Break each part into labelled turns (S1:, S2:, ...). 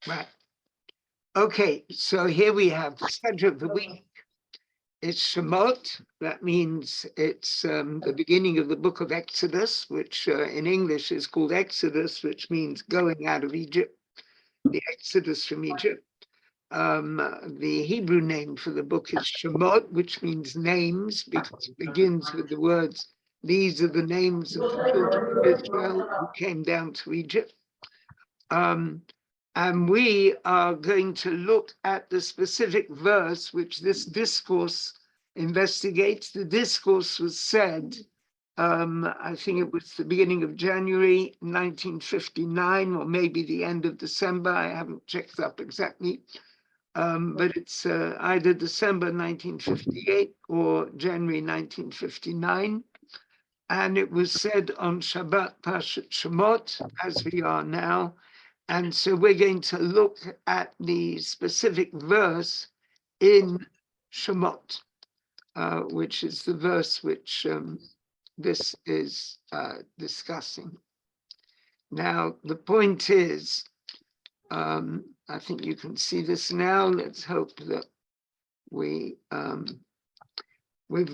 S1: Right. Okay, so here we have the Sedra of the week. It's Shemot. That means it's the beginning of the book of Exodus, which in English is called Exodus, which means going out of Egypt, the Exodus from Egypt. The Hebrew name for the book is Shemot, which means names, because it begins with the words, these are the names of the children of Israel who came down to Egypt. And we are going to look at the specific verse which this discourse investigates. The discourse was said, I think it was the beginning of January 1959, or maybe the end of December. I haven't checked up exactly. But it's either December 1958 or January 1959. And it was said on Shabbat Parshat Shemot, as we are now. And so we're going to look at the specific verse in Shemot, which is the verse which this is discussing. Now, the point is, I think you can see this now. Let's hope that we've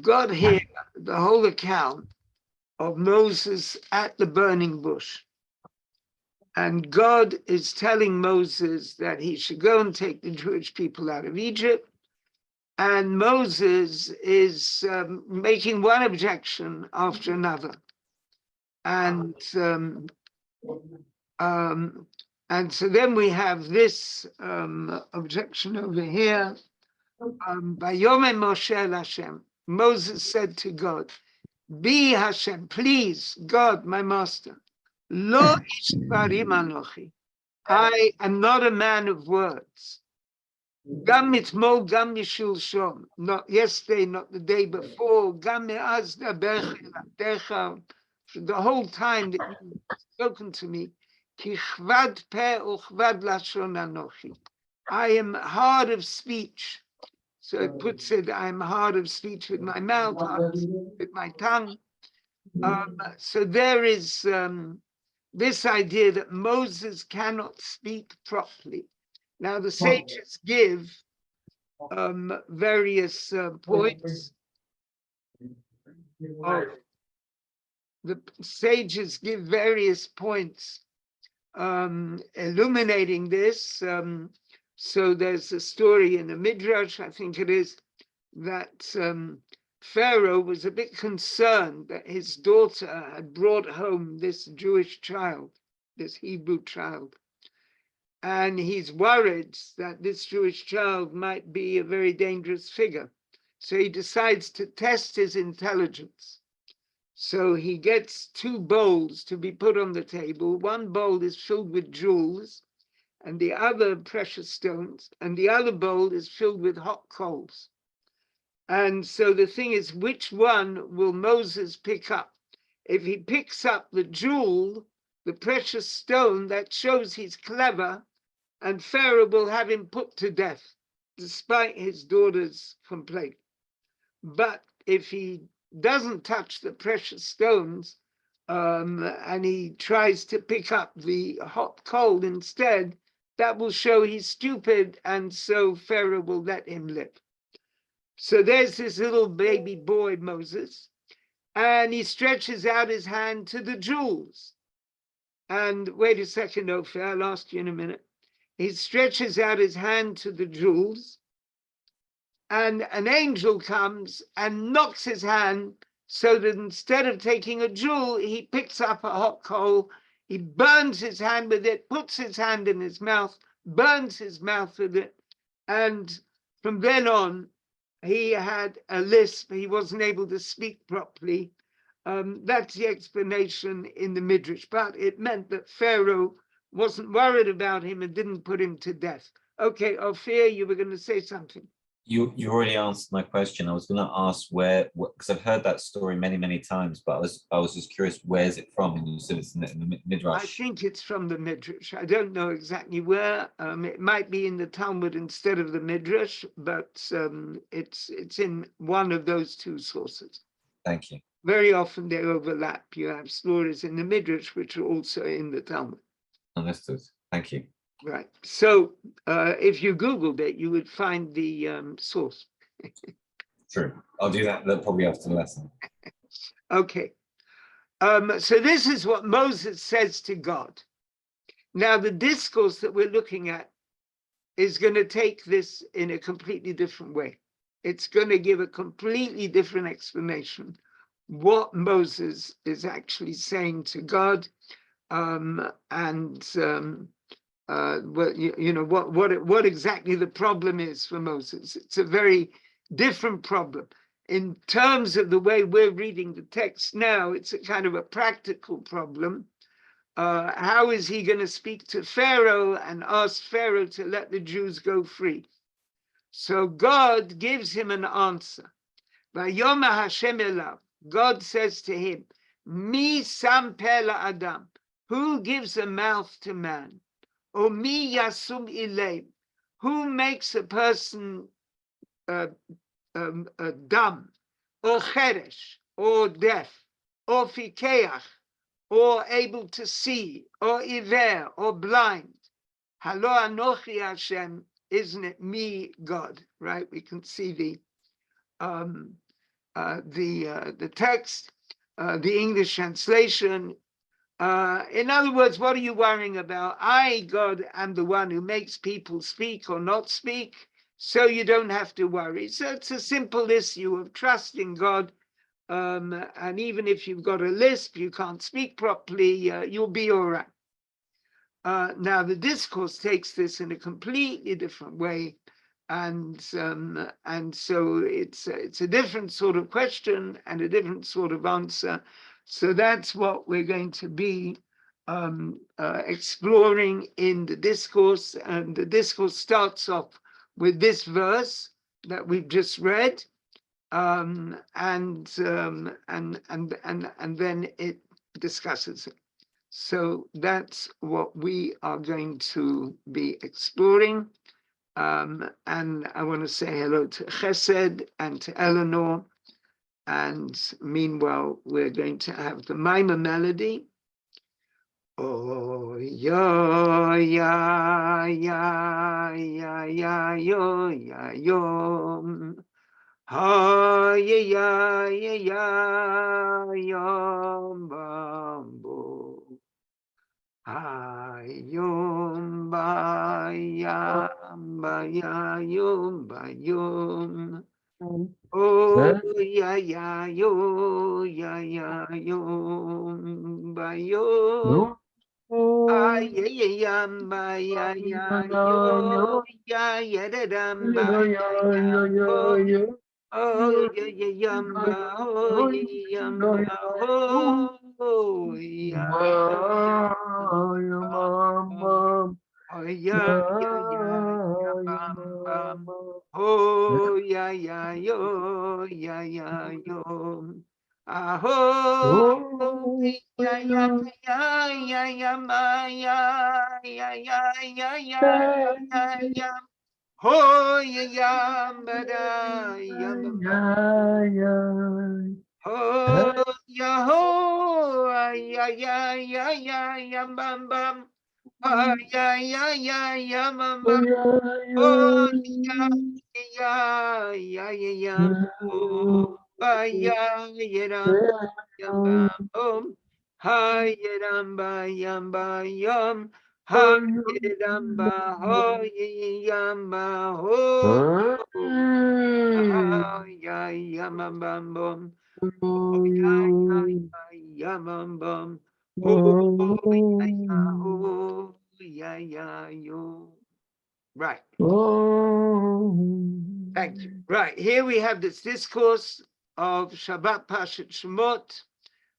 S1: got here the whole account of Moses at the burning bush. And God is telling Moses that he should go and take the Jewish people out of Egypt. And Moses is making one objection after another. And so then we have this objection over here. Vayomem Moshe el Hashem. Moses said to God, "Be Hashem, please, God, my master. Lo ish dvarim anochi. I am not a man of words. Gam mitmol, gam mishulshom. Not yesterday, not the day before. Gam me'az dabercha eladecha. The whole time that you've spoken to me, ki chvad peh uchvad lashon anochi. I am hard of speech." So it puts it, I'm hard of speech with my mouth, hard with my tongue. So there is this idea that Moses cannot speak properly. Now the sages give various points. The sages give various points illuminating this. So there's a story in the Midrash, I think it is, that Pharaoh was a bit concerned that his daughter had brought home this Jewish child, this Hebrew child. And he's worried that this Jewish child might be a very dangerous figure. So he decides to test his intelligence. So he gets two bowls to be put on the table. One bowl is filled with jewels, and the other precious stones, and the other bowl is filled with hot coals. And so the thing is, which one will Moses pick up? If he picks up the jewel, the precious stone, that shows he's clever, and Pharaoh will have him put to death, despite his daughter's complaint. But if he doesn't touch the precious stones, and he tries to pick up the hot coal instead, that will show he's stupid, and so Pharaoh will let him live. So there's this little baby boy, Moses, and he stretches out his hand to the jewels. And wait a second, Ophir, I'll ask you in a minute. He stretches out his hand to the jewels, and an angel comes and knocks his hand so that instead of taking a jewel, he picks up a hot coal. He burns his hand with it, puts his hand in his mouth, burns his mouth with it. And from then on, he had a lisp. He wasn't able to speak properly. That's the explanation in the Midrash. But it meant that Pharaoh wasn't worried about him and didn't put him to death. Okay, Ophir, you were going to say something.
S2: You already answered my question. I was going to ask where, because I've heard that story many times, but I was just curious, where is it from? And you said it's in the Midrash.
S1: I think it's from the Midrash. I don't know exactly where. It might be in the Talmud instead of the Midrash, but it's in one of those two sources.
S2: Thank you.
S1: Very often they overlap. You have stories in the Midrash which are also in the Talmud.
S2: Understood. Thank you.
S1: Right. So if you Googled it, you would find the source.
S2: True. I'll do that probably after the lesson.
S1: Okay. So this is what Moses says to God. Now, the discourse that we're looking at is going to take this in a completely different way. It's going to give a completely different explanation what Moses is actually saying to God, what exactly the problem is for Moses. It's a very different problem. In terms of the way we're reading the text now, it's a kind of a practical problem. How is he going to speak to Pharaoh and ask Pharaoh to let the Jews go free? So God gives him an answer. Vayoma Hashem elav. God says to him, Mi sam pela adam. Who gives a mouth to man? Or mi yasum ilay. Who makes a person dumb, or cheresh, or deaf, or fikeach, or able to see, or iver, or blind? Halo anochi Hashem, isn't it me, God? Right? We can see the text, the English translation. In other words, what are you worrying about? I, God, am the one who makes people speak or not speak, so you don't have to worry. So it's a simple issue of trusting God. And even if you've got a lisp, you can't speak properly, you'll be all right. Now, the discourse takes this in a completely different way. And so it's a different sort of question and a different sort of answer. So that's what we're going to be exploring in the discourse. And the discourse starts off with this verse that we've just read, and then it discusses it. So that's what we are going to be exploring. And I want to say hello to Chesed and to Eleanor. And meanwhile, we're going to have the Maimah melody. Oh, ya, ya, ya, ya, ya, yo, ya, yo. Ha, ya, ya, ya, ya, bambo. Ayom bayam bayayom bayom. Oh ya ya yo ya ya yom bayom. Ayayam bayaya yo ya ya dadam bayaya yo. Oh ya ya yamba oh ya yamba oh ya ya. Oh yeah, yeah, yeah, yeah, bam, bam. Oh yeah, yeah, yo, yeah, yeah, yo. Aho, yeah, yeah, yeah, yeah, yeah, ma, yeah, yeah, yeah, yeah, yeah, yeah, yeah. Oh yeah, yeah, ba da, yeah, ba oh yeah, ho, yeah, yeah, yeah, yeah, yeah, bam, bam. Ah, yeah, yeah, yeah, yeah, bam, bam. Oh, yeah, yeah, yeah, yeah, yeah. Oh, yeah, yeah, yam, bam, boom. Hi, yam, ba, yam, ba, yum. Hi, yam, ba, ho, yam, ba, ho. Ah, yeah, yam, bam, bam, boom. Oh, yeah, yeah, yeah, yam, bam. Oh, yeah, yeah, oh, yeah, yeah, yo. Right. Thank you. Right. Here we have this discourse of Shabbat Pashat Shemot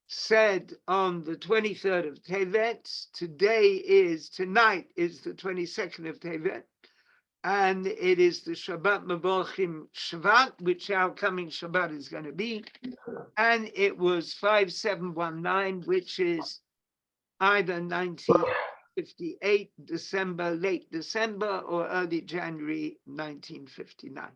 S1: said on the 23rd of Tevet. Tonight is the 22nd of Tevet. And it is the Shabbat Mevorchim Shvat, which our coming Shabbat is going to be. And it was 5719, which is either 1958, December, late December, or early January 1959.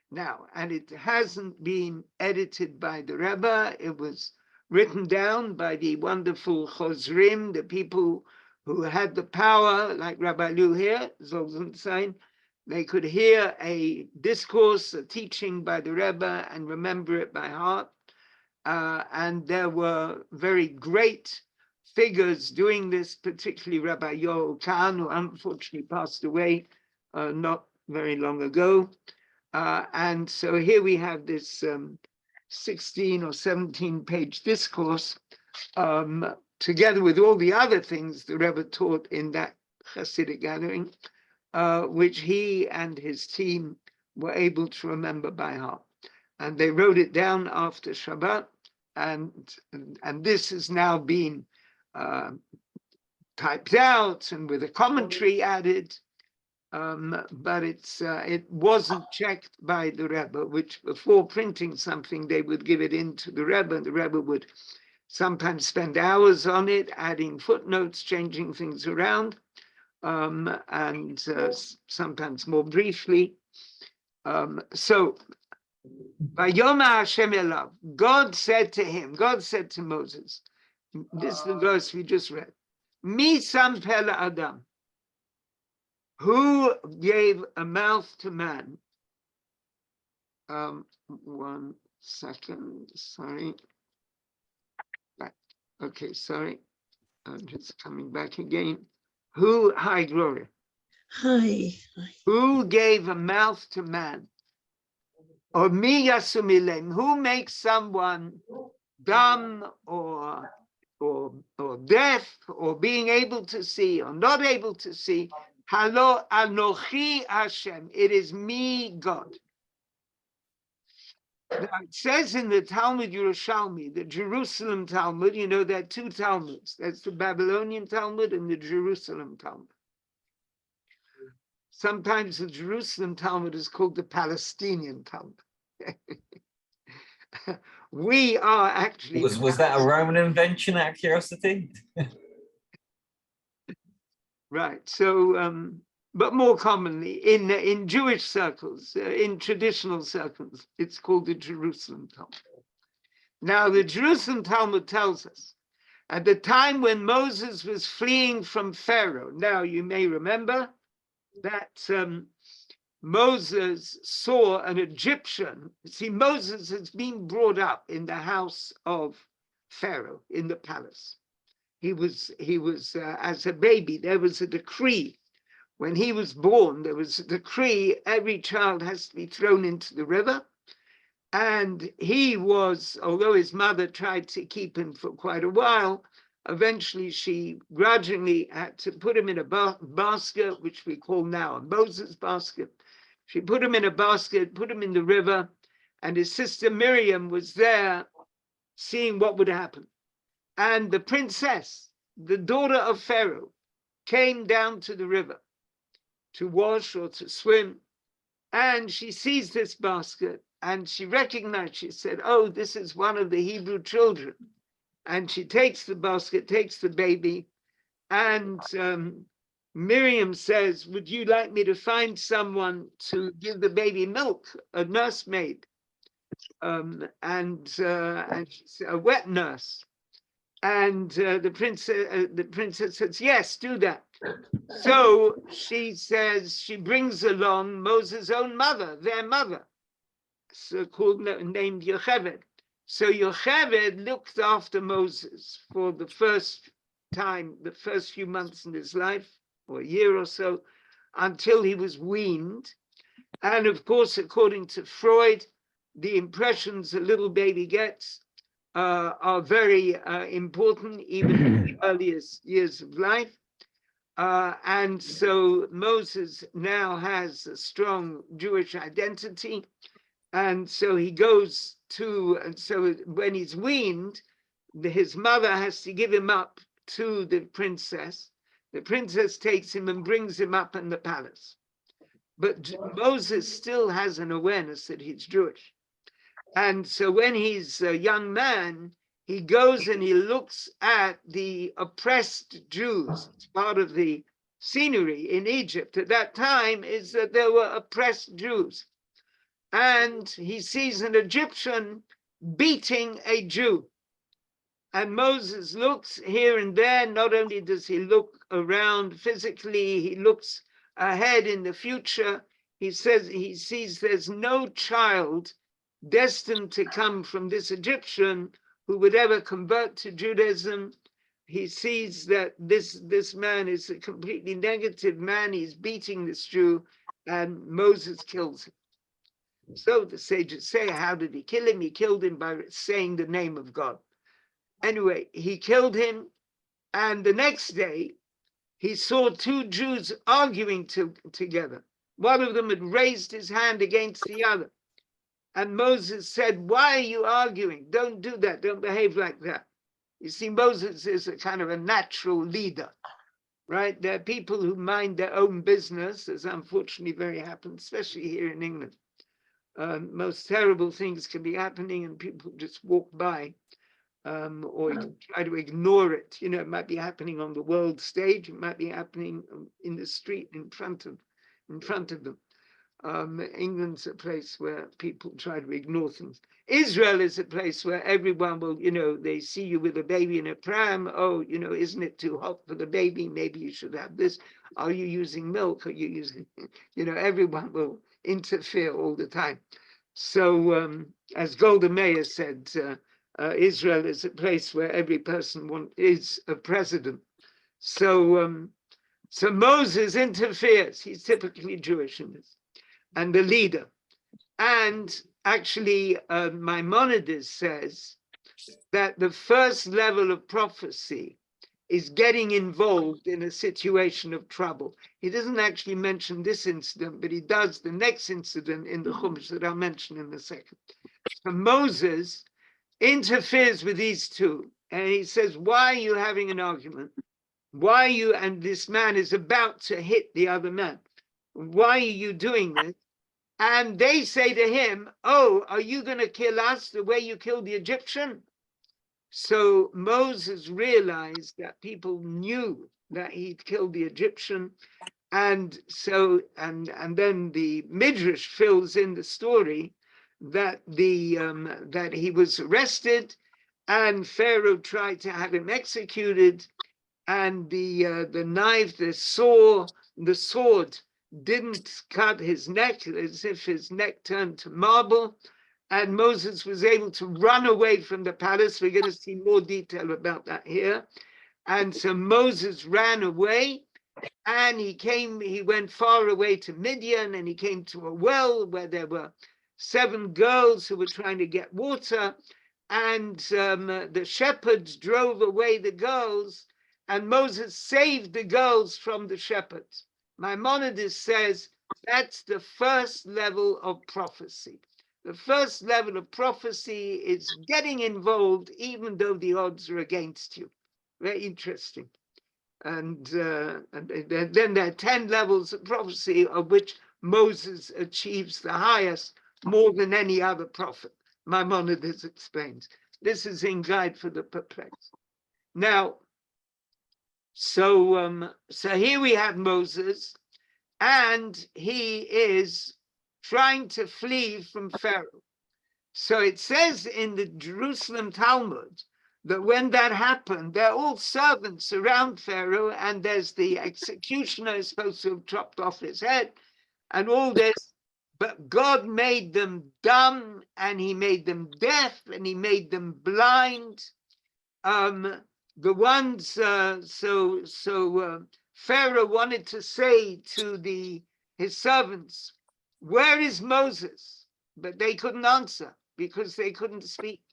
S1: Now, and it hasn't been edited by the Rebbe. It was written down by the wonderful Chozrim, the people who had the power, like Rabbi Lu here, Zolzunstein, they could hear a discourse, a teaching by the Rebbe and remember it by heart. And there were very great figures doing this, particularly Rabbi Yoel Khan, who unfortunately passed away not very long ago. And so here we have this 16 or 17 page discourse, together with all the other things the Rebbe taught in that Hasidic gathering, which he and his team were able to remember by heart. And they wrote it down after Shabbat, and this has now been typed out and with a commentary added, but it wasn't checked by the Rebbe, which before printing something, they would give it in to the Rebbe, and the Rebbe would sometimes spend hours on it, adding footnotes, changing things around, and sometimes more briefly. So, Vayoma Hashem elav, God said to him, God said to Moses, this is the verse we just read, Mi sam pele Adam, who gave a mouth to man? 1 second, sorry. Right. Okay, sorry. I'm just coming back again. Hi, Gloria.
S3: Hi.
S1: Who gave a mouth to man? Or mi yasumilem, who makes someone dumb or deaf or being able to see or not able to see? Halo anochi Hashem, it is me, God. Now it says in the Talmud Yerushalmi, the Jerusalem Talmud, you know, there are two Talmuds. That's the Babylonian Talmud and the Jerusalem Talmud. Sometimes the Jerusalem Talmud is called the Palestinian Talmud. We are actually...
S2: Was that a Roman invention, out of curiosity?
S1: Right, so, but more commonly in Jewish circles, in traditional circles, it's called the Jerusalem Talmud. Now, the Jerusalem Talmud tells us, at the time when Moses was fleeing from Pharaoh, now you may remember that Moses saw an Egyptian. See, Moses has been brought up in the house of Pharaoh, in the palace. He was as a baby, there was a decree. When he was born, there was a decree, every child has to be thrown into the river. And he was, although his mother tried to keep him for quite a while, eventually she grudgingly had to put him in a basket, which we call now a Moses basket. She put him in a basket, put him in the river, and his sister Miriam was there seeing what would happen. And the princess, the daughter of Pharaoh, came down to the river to wash or to swim. And she sees this basket and she recognized, she said, oh, this is one of the Hebrew children. And she takes the basket, takes the baby, and Miriam says, would you like me to find someone to give the baby milk, a nursemaid? And she's a wet nurse. And the princess says, yes, do that. So she says, she brings along Moses' own mother, their mother, so called, named Yocheved. So Yocheved looked after Moses for the first time, the first few months in his life, or a year or so, until he was weaned. And of course, according to Freud, the impressions a little baby gets are very important, even in the earliest years of life. And so Moses now has a strong Jewish identity. And so he goes to, and so when he's weaned, his mother has to give him up to the princess. The princess takes him and brings him up in the palace. But Moses still has an awareness that he's Jewish. And so when he's a young man, he goes and he looks at the oppressed Jews. It's part of the scenery in Egypt at that time, is that there were oppressed Jews. And he sees an Egyptian beating a Jew. And Moses looks here and there. Not only does he look around physically, he looks ahead in the future. He says he sees there's no child destined to come from this Egyptian who would ever convert to Judaism. He sees that this man is a completely negative man. He's beating this Jew, and Moses kills him. So the sages say, how did he kill him? He killed him by saying the name of God. Anyway, he killed him, and the next day he saw two Jews arguing together. One of them had raised his hand against the other. And Moses said, why are you arguing? Don't do that. Don't behave like that. You see, Moses is a kind of a natural leader, right? There are people who mind their own business, as unfortunately very happens, especially here in England. Most terrible things can be happening and people just walk by, or try to ignore it. You know, it might be happening on the world stage. It might be happening in the street in front of them. England's a place where people try to ignore things. Israel is a place where everyone will, you know, they see you with a baby in a pram. Oh, you know, isn't it too hot for the baby? Maybe you should have this. Are you using milk? Are you using, you know, everyone will interfere all the time. So as Golda Meir said, Israel is a place where every person is a president. So Moses interferes. He's typically Jewish in this, and the leader. And actually, Maimonides says that the first level of prophecy is getting involved in a situation of trouble. He doesn't actually mention this incident, but he does the next incident in the Chumash that I'll mention in a second. So Moses interferes with these two, and he says, why are you having an argument? Why are you, and this man is about to hit the other man. Why are you doing this? And they say to him, oh, are you going to kill us the way you killed the Egyptian? So Moses realized that people knew that he'd killed the Egyptian. And so, and then the Midrash fills in the story that that he was arrested and Pharaoh tried to have him executed, and the knife, the sword didn't cut his neck, as if his neck turned to marble. And Moses was able to run away from the palace. We're going to see more detail about that here. And so Moses ran away, and he went far away to Midian, and he came to a well where there were 7 girls who were trying to get water. And the shepherds drove away the girls, and Moses saved the girls from the shepherds. Maimonides says that's the first level of prophecy. The first level of prophecy is getting involved, even though the odds are against you. Very interesting. And then there are 10 levels of prophecy, of which Moses achieves the highest, more than any other prophet. Maimonides explains. This is in Guide for the Perplexed. Now, so here we have Moses, and he is trying to flee from Pharaoh. So it says in the Jerusalem Talmud that when that happened, they're all servants around Pharaoh, and there's the executioner is supposed to have chopped off his head and all this, but God made them dumb, and he made them deaf, and he made them blind. The ones, Pharaoh wanted to say to his servants, where is Moses? But they couldn't answer because they couldn't speak.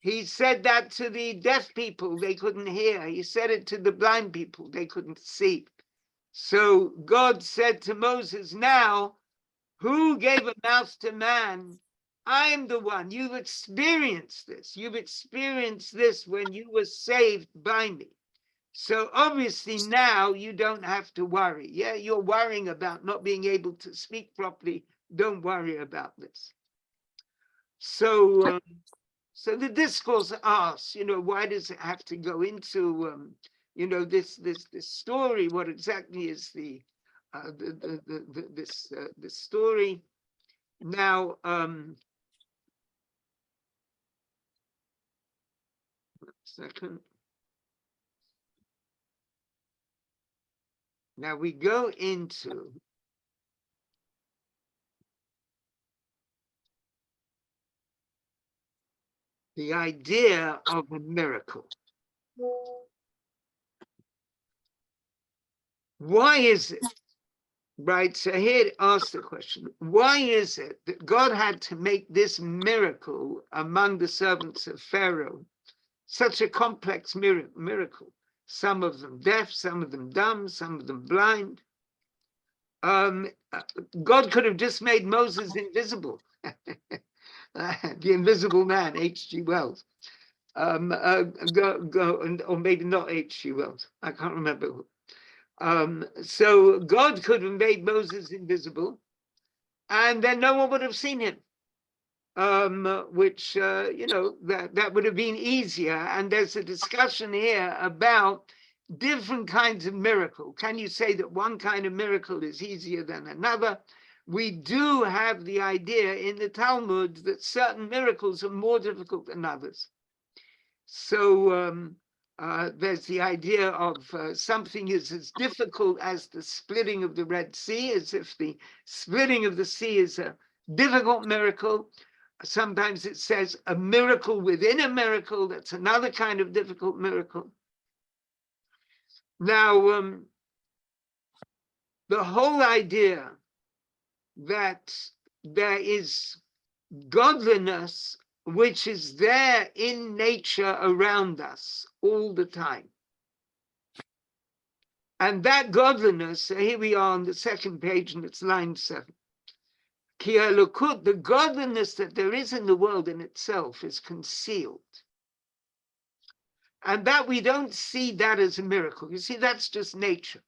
S1: He said that to the deaf people, they couldn't hear. He said it to the blind people, they couldn't see. So God said to Moses, now, who gave a mouth to man? I am the one. You've experienced this. You've experienced this when you were saved by me. So obviously now you don't have to worry. Yeah, you're worrying about not being able to speak properly. Don't worry about this. So the discourse asks, you know, why does it have to go into, you know, this story? What exactly is this story? Now, let's Second. Now we go into the idea of a miracle. Why is it, right? So here it asks the question, why is it that God had to make this miracle among the servants of Pharaoh, such a complex miracle? Some of them deaf, some of them dumb, some of them blind. God could have just made Moses invisible. The Invisible Man, H.G. Wells. Or maybe not H.G. Wells. I can't remember who. So God could have made Moses invisible, and then no one would have seen him. Which that would have been easier. And there's a discussion here about different kinds of miracle. Can you say that one kind of miracle is easier than another? We do have the idea in the Talmud that certain miracles are more difficult than others. So there's the idea of something is as difficult as the splitting of the Red Sea, as if the splitting of the sea is a difficult miracle. Sometimes it says a miracle within a miracle. That's another kind of difficult miracle. Now, the whole idea that there is godliness which is there in nature around us all the time. And that godliness, here we are on the second page, and it's line 7. Ki elokut, the godliness that there is in the world in itself is concealed. And that we don't see that as a miracle. You see, that's just nature.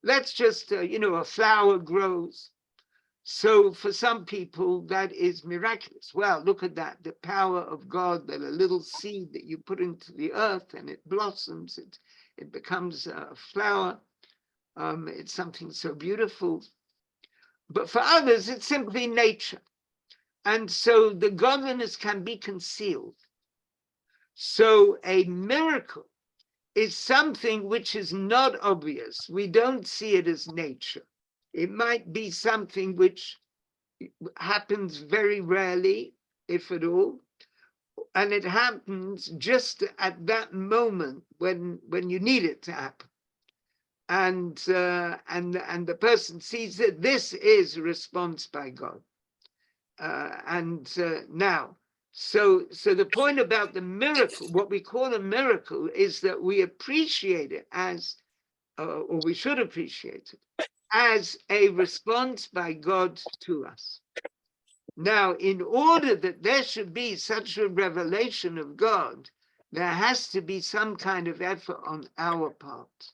S1: That's just, a flower grows. So for some people, that is miraculous. Well, look at that, the power of God, that a little seed that you put into the earth and it blossoms, it becomes a flower. It's something so beautiful. But for others, it's simply nature. And so the godliness can be concealed. So a miracle is something which is not obvious. We don't see it as nature. It might be something which happens very rarely, if at all, and it happens just at that moment when you need it to happen. And the person sees that this is a response by God. Now, so the point about the miracle, what we call a miracle, is that we appreciate it as, or we should appreciate it, as a response by God to us. Now, in order that there should be such a revelation of God, there has to be some kind of effort on our part.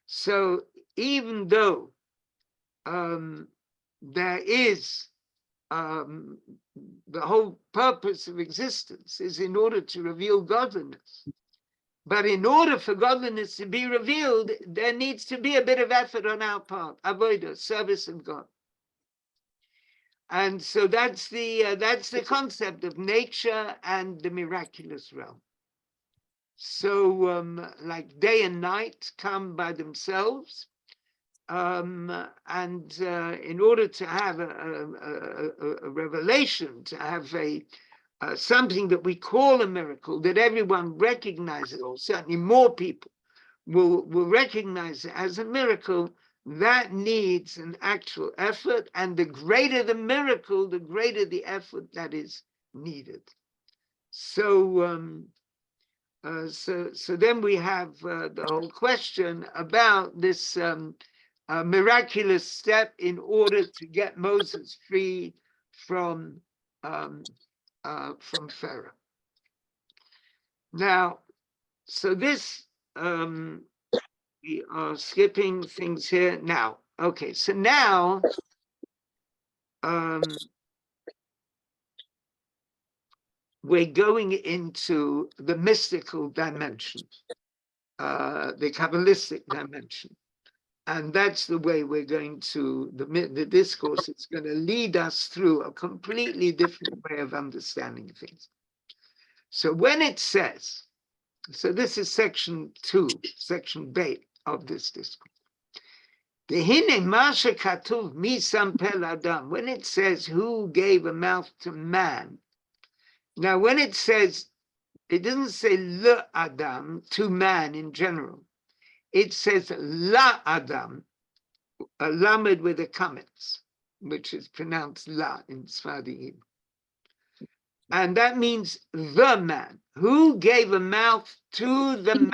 S1: So even though there is the whole purpose of existence is in order to reveal godliness, but in order for godliness to be revealed, there needs to be a bit of effort on our part, avodah, service of God. And so that's the concept of nature and the miraculous realm. So like day and night come by themselves, and in order to have a revelation, to have something that we call a miracle, that everyone recognizes, or certainly more people will recognize it as a miracle, that needs an actual effort, and the greater the miracle, the greater the effort that is needed. So then we have the whole question about this miraculous step in order to get Moses free from Pharaoh. Now, so this we are skipping things here now. Okay, so now we're going into the mystical dimension, the Kabbalistic dimension. And that's the way we're going to, the discourse, it's going to lead us through a completely different way of understanding things. So when it says So this is section 2, section B of this discourse. When it says who gave a mouth to man, now when it says, it doesn't say le adam, to man in general. It says la adam, a lamed with a kametz, which is pronounced la in Sfardi. And that means the man. Who gave a mouth to the man?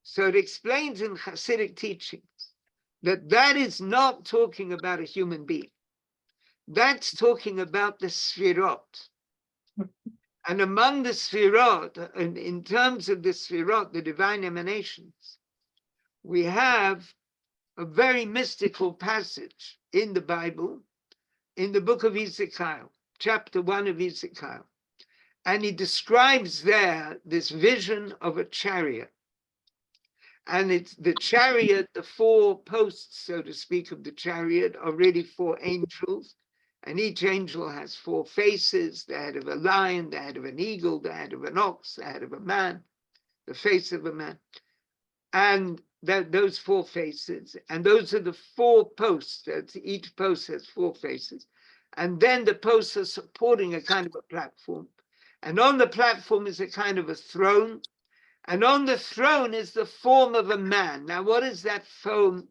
S1: So it explains in Hasidic teachings that that is not talking about a human being. That's talking about the Sfirot. And among the Sfirot, in terms of the Sfirot, the divine emanations, we have a very mystical passage in the Bible, in the book of Ezekiel, chapter 1 of Ezekiel. And he describes there this vision of a chariot. And it's the chariot, the 4 posts, so to speak, of the chariot are really 4 angels. And each angel has 4 faces, the head of a lion, the head of an eagle, the head of an ox, the head of a man, the face of a man. And those 4 faces, and those are the 4 posts. That's, each post has 4 faces. And then the posts are supporting a kind of a platform. And on the platform is a kind of a throne. And on the throne is the form of a man. Now, what is that form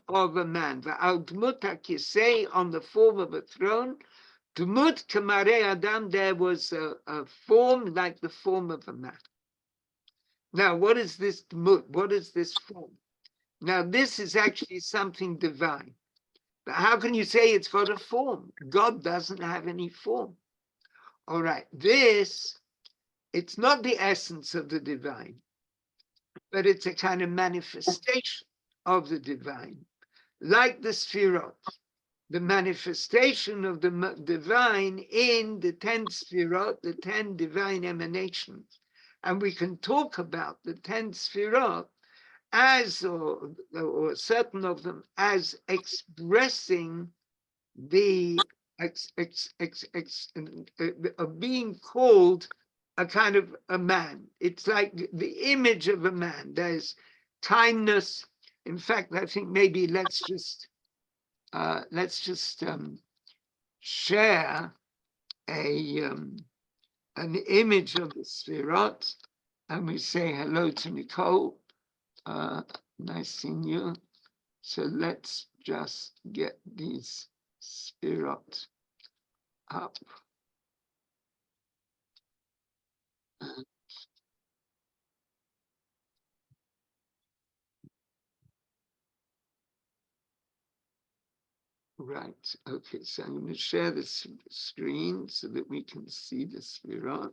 S1: of a man? V'al say on the form of a throne, dmut kamare adam, there was a form like the form of a man. Now, what is this dmut? What is this form? Now, this is actually something divine. But how can you say it's got a form? God doesn't have any form. All right, it's not the essence of the divine, but it's a kind of manifestation of the divine, like the Sfirot, the manifestation of the divine in the 10 Sfirot, the 10 divine emanations. And we can talk about the 10 Sfirot as, or certain of them, as expressing the being called a kind of a man. It's like the image of a man. There's kindness. In fact, I think maybe let's just share an image of the Sfirot, and we say hello to Nicole. Nice seeing you. So let's just get these Sfirot up. Right, okay, so I'm going to share this screen so that we can see the Sfirot.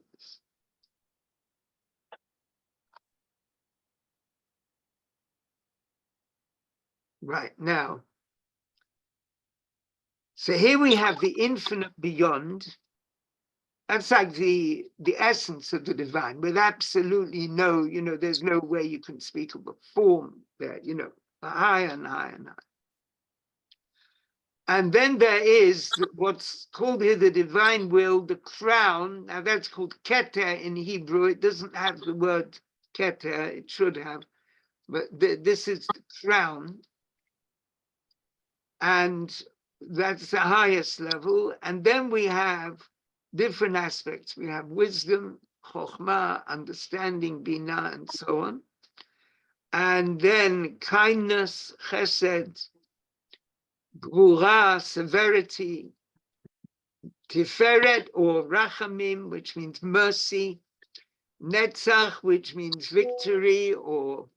S1: Right, now, so here we have the infinite beyond. That's like the essence of the divine, with absolutely no, there's no way you can speak of a form there, higher and higher and higher. And then there is what's called here the divine will, the crown. Now that's called keter in Hebrew. It doesn't have the word keter, it should have, but this is the crown. And that's the highest level. And then we have different aspects. We have wisdom, chokhmah, understanding, binah, and so on. And then kindness, chesed, gvura, severity, tiferet or rachamim, which means mercy, netzach, which means victory or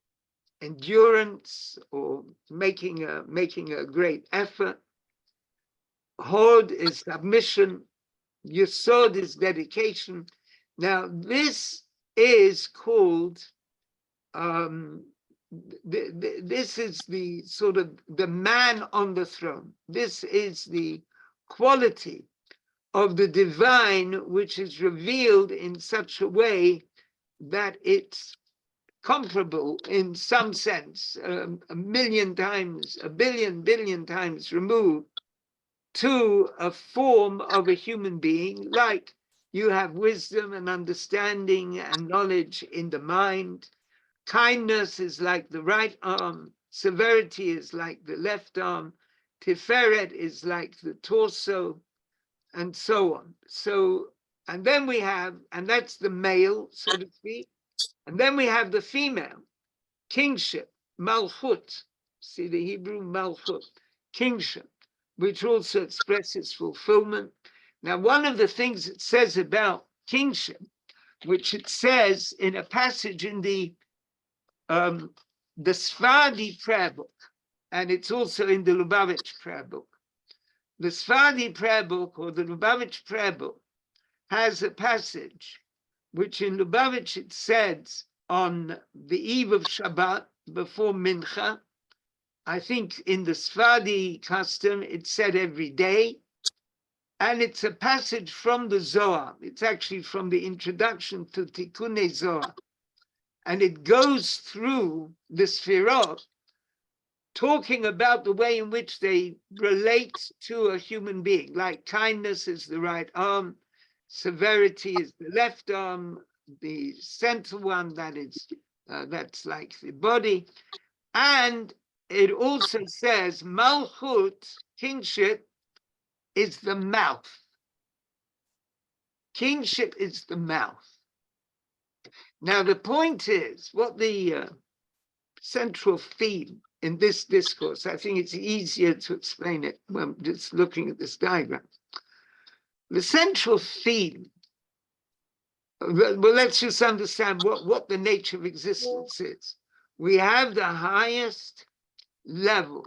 S1: endurance or making a great effort. Hod is submission. Yesod is dedication. Now this is called this is the sort of the man on the throne. This is the quality of the divine which is revealed in such a way that it's comparable in some sense, a million times, a billion times removed to a form of a human being, like You have wisdom and understanding and knowledge in the mind. Kindness is like the right arm. Severity is like the left arm. Tiferet is like the torso, and so on. So, and then we have, and that's the male, so to speak. And then we have the female, kingship, malchut. See the Hebrew malchut, kingship, which also expresses fulfillment. Now, one of the things it says about kingship, which it says in a passage in the Sephardi prayer book, and it's also in the Lubavitch prayer book. The Sephardi prayer book, or the Lubavitch prayer book, has a passage which in Lubavitch it says on the eve of Shabbat before Mincha. I think in the Sephardi custom it's said every day, and it's a passage from the Zohar. It's actually from the introduction to Tikkunei Zohar, and it goes through the Sfirot, talking about the way in which they relate to a human being, like kindness is the right arm, severity is the left arm, the center one, that is, that's like the body. And it also says Malchut, kingship, is the mouth. Kingship is the mouth. Now, the point is, what the central theme in this discourse, I think it's easier to explain it when just looking at this diagram. The central theme, well, let's just understand what the nature of existence is. We have the highest level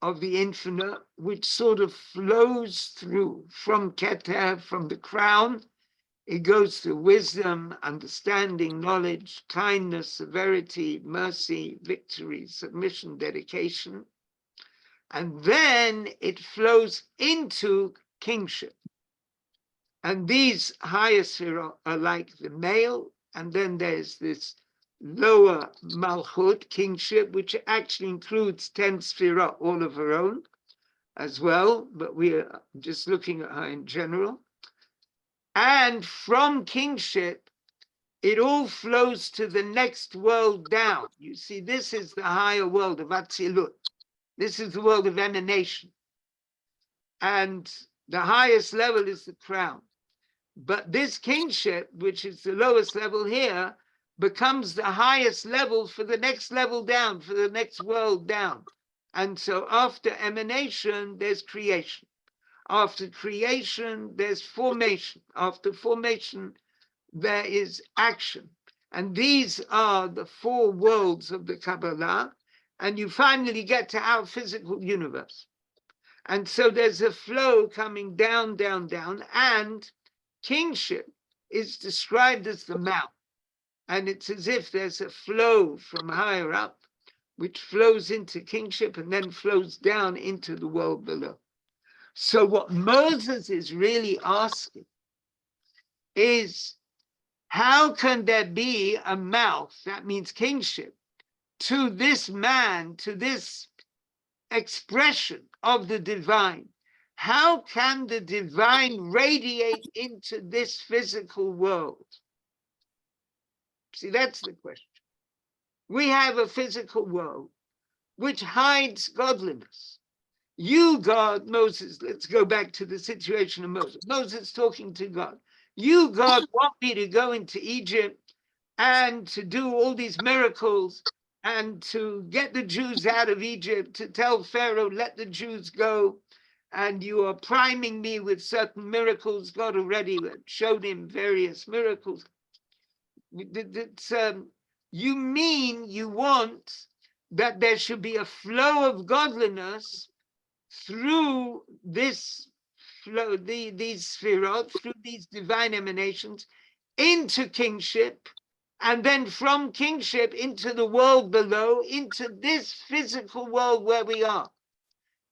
S1: of the infinite, which sort of flows through from Keter, from the crown. It goes through wisdom, understanding, knowledge, kindness, severity, mercy, victory, submission, dedication. And then it flows into kingship. And these higher spheres are like the male, and then there's this lower malchut, kingship, which actually includes 10 spheres, all of her own as well, but we are just looking at her in general. And from kingship, it all flows to the next world down. You see, this is the higher world of Atzilut. This is the world of emanation. And the highest level is the crown. But this kingship, which is the lowest level here, becomes the highest level for the next level down, for the next world down. And so after emanation, there's creation. After creation, there's formation. After formation, there is action. And these are the four worlds of the Kabbala. And you finally get to our physical universe. And so there's a flow coming down, down, down. And kingship is described as the mouth. And it's as if there's a flow from higher up, which flows into kingship and then flows down into the world below. So what Moses is really asking is, how can there be a mouth, that means kingship, to this man, to this expression of the divine? How can the divine radiate into this physical world? See, that's the question. We have a physical world which hides godliness. You, God, Moses, let's go back to the situation of Moses. Moses talking to God. You, God, want me to go into Egypt and to do all these miracles and to get the Jews out of Egypt, to tell Pharaoh, let the Jews go. And you are priming me with certain miracles. God already showed him various miracles. You mean you want that there should be a flow of godliness through this flow, these sphirot, through these divine emanations, into kingship, and then from kingship into the world below, into this physical world where we are.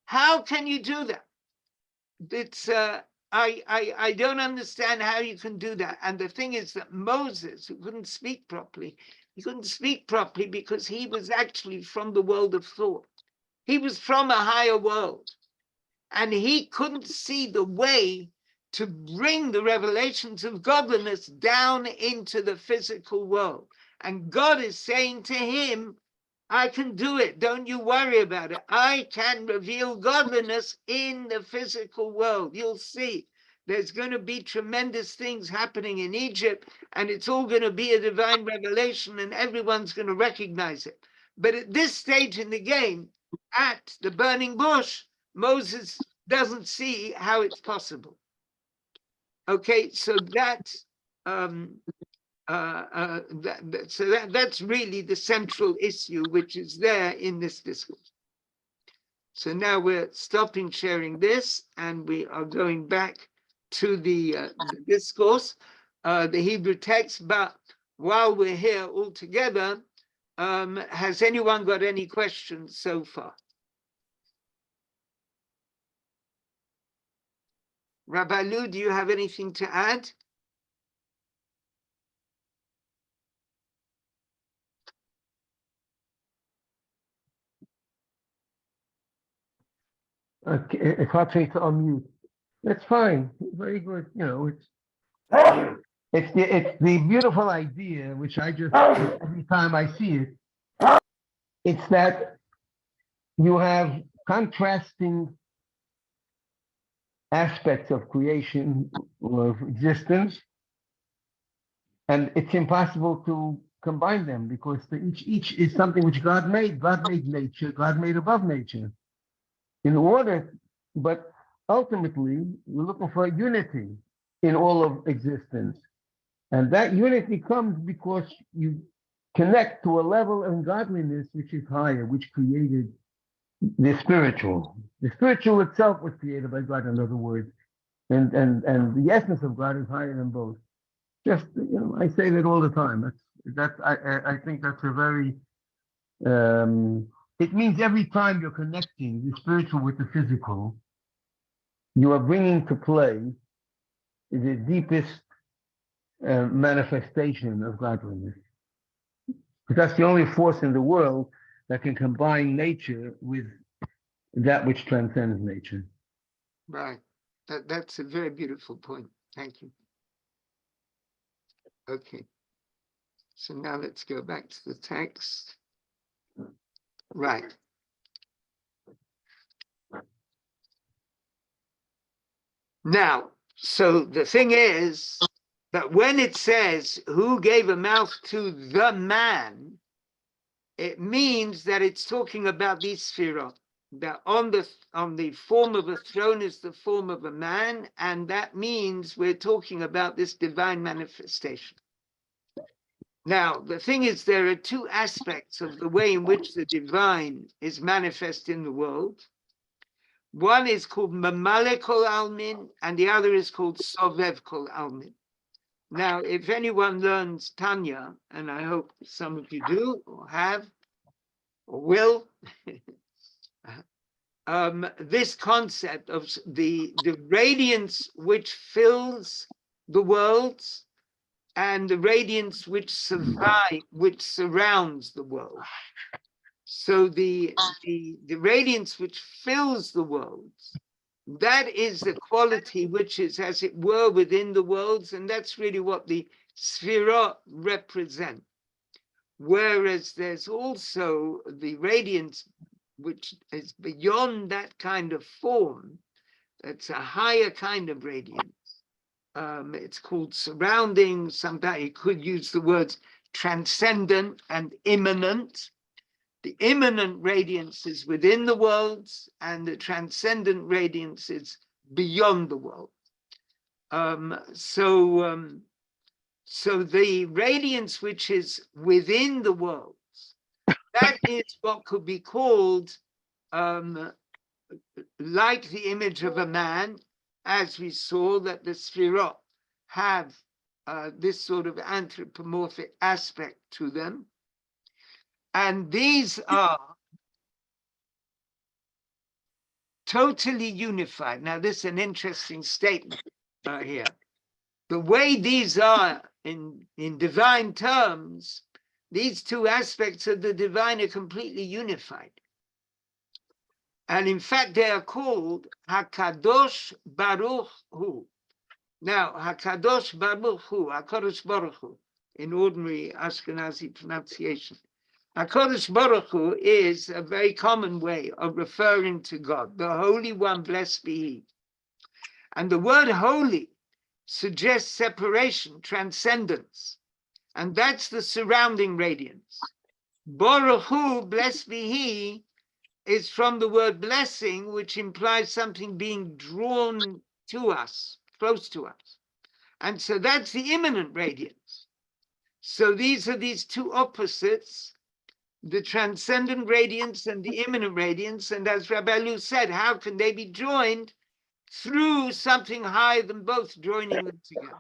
S1: How can you do that? It's I don't understand how you can do that. And the thing is that Moses, who couldn't speak properly, he couldn't speak properly because he was actually from the world of thought. He was from a higher world. And he couldn't see the way to bring the revelations of godliness down into the physical world. And God is saying to him, I can do it. Don't you worry about it. I can reveal godliness in the physical world. You'll see. There's going to be tremendous things happening in Egypt, and it's all going to be a divine revelation, and everyone's going to recognize it. But at this stage in the game, at the burning bush, Moses doesn't see how it's possible. Okay, so that's that's really the central issue which is there in this discourse. So now we're stopping sharing this, and we are going back to the discourse, the Hebrew text. But while we're here all together, has anyone got any questions so far? Rabbi Lou, do you have anything to add?
S3: Okay, it's hard for me to unmute. That's fine. Very good. You know, it's the beautiful idea, which I just every time I see it, it's that you have contrasting aspects of creation, of existence, and it's impossible to combine them because each is something which God made. God made nature. God made above nature. In order, but ultimately, we're looking for a unity in all of existence. And that unity comes because you connect to a level of godliness which is higher, which created the spiritual. The spiritual itself was created by God, in other words. And the essence of God is higher than both. Just, you know, I say that all the time. I think that's a very it means every time you're connecting the spiritual with the physical, you are bringing to play the deepest manifestation of godliness. Because that's the only force in the world that can combine nature with that which transcends nature.
S1: Right. That's a very beautiful point. Thank you. Okay. So now let's go back to the text. Right. Now, so the thing is that when it says who gave a mouth to the man, it means that it's talking about these sphirot, that on the form of a throne is the form of a man, and that means we're talking about this divine manifestation. Now, the thing is, there are two aspects of the way in which the divine is manifest in the world. One is called Mamale Kol Almin, and the other is called Sovev Kol Almin. Now, if anyone learns Tanya, and I hope some of you do, or have, or will, this concept of the radiance which fills the worlds and the radiance which surrounds the world. So the radiance which fills the worlds, that is the quality which is, as it were, within the worlds, and that's really what the sphirot represent. Whereas there's also the radiance which is beyond that kind of form. That's a higher kind of radiance. It's called surrounding. Sometimes you could use the words transcendent and immanent. The immanent radiance is within the worlds, and the transcendent radiance is beyond the world. So the radiance which is within the worlds, that is what could be called like the image of a man, as we saw that the sphirot have this sort of anthropomorphic aspect to them. And these are totally unified. Now, this is an interesting statement here. The way these are in divine terms, these two aspects of the divine are completely unified. And in fact, they are called Hakadosh Baruch Hu. Now, Hakadosh Baruch Hu, HaKadosh Baruch Hu, in ordinary Ashkenazi pronunciation, HaKadosh Baruch Hu is a very common way of referring to God, the Holy One, blessed be He. And the word holy suggests separation, transcendence, and that's the surrounding radiance. Baruch Hu, blessed be He, is from the word blessing, which implies something being drawn to us, close to us. And so that's the imminent radiance. So these are these two opposites, the transcendent radiance and the imminent radiance. And as Rabbi Lu said, how can they be joined? Through something higher than both, joining them together.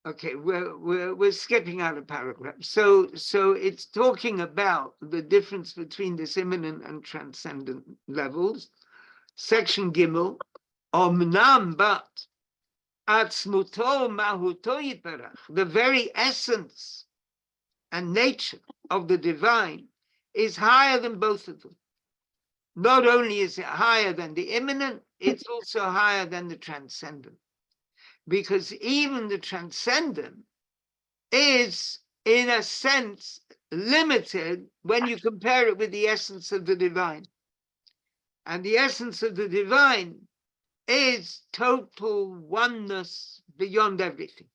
S1: Okay, we're skipping out a paragraph. So it's talking about the difference between this immanent and transcendent levels. Section Gimel, Omnam but atzmuto mahuto yitbarach, the very essence and nature of the divine is higher than both of them. Not only is it higher than the immanent, it's also higher than the transcendent. Because even the transcendent is, in a sense, limited when you compare it with the essence of the divine. And the essence of the divine is total oneness beyond everything.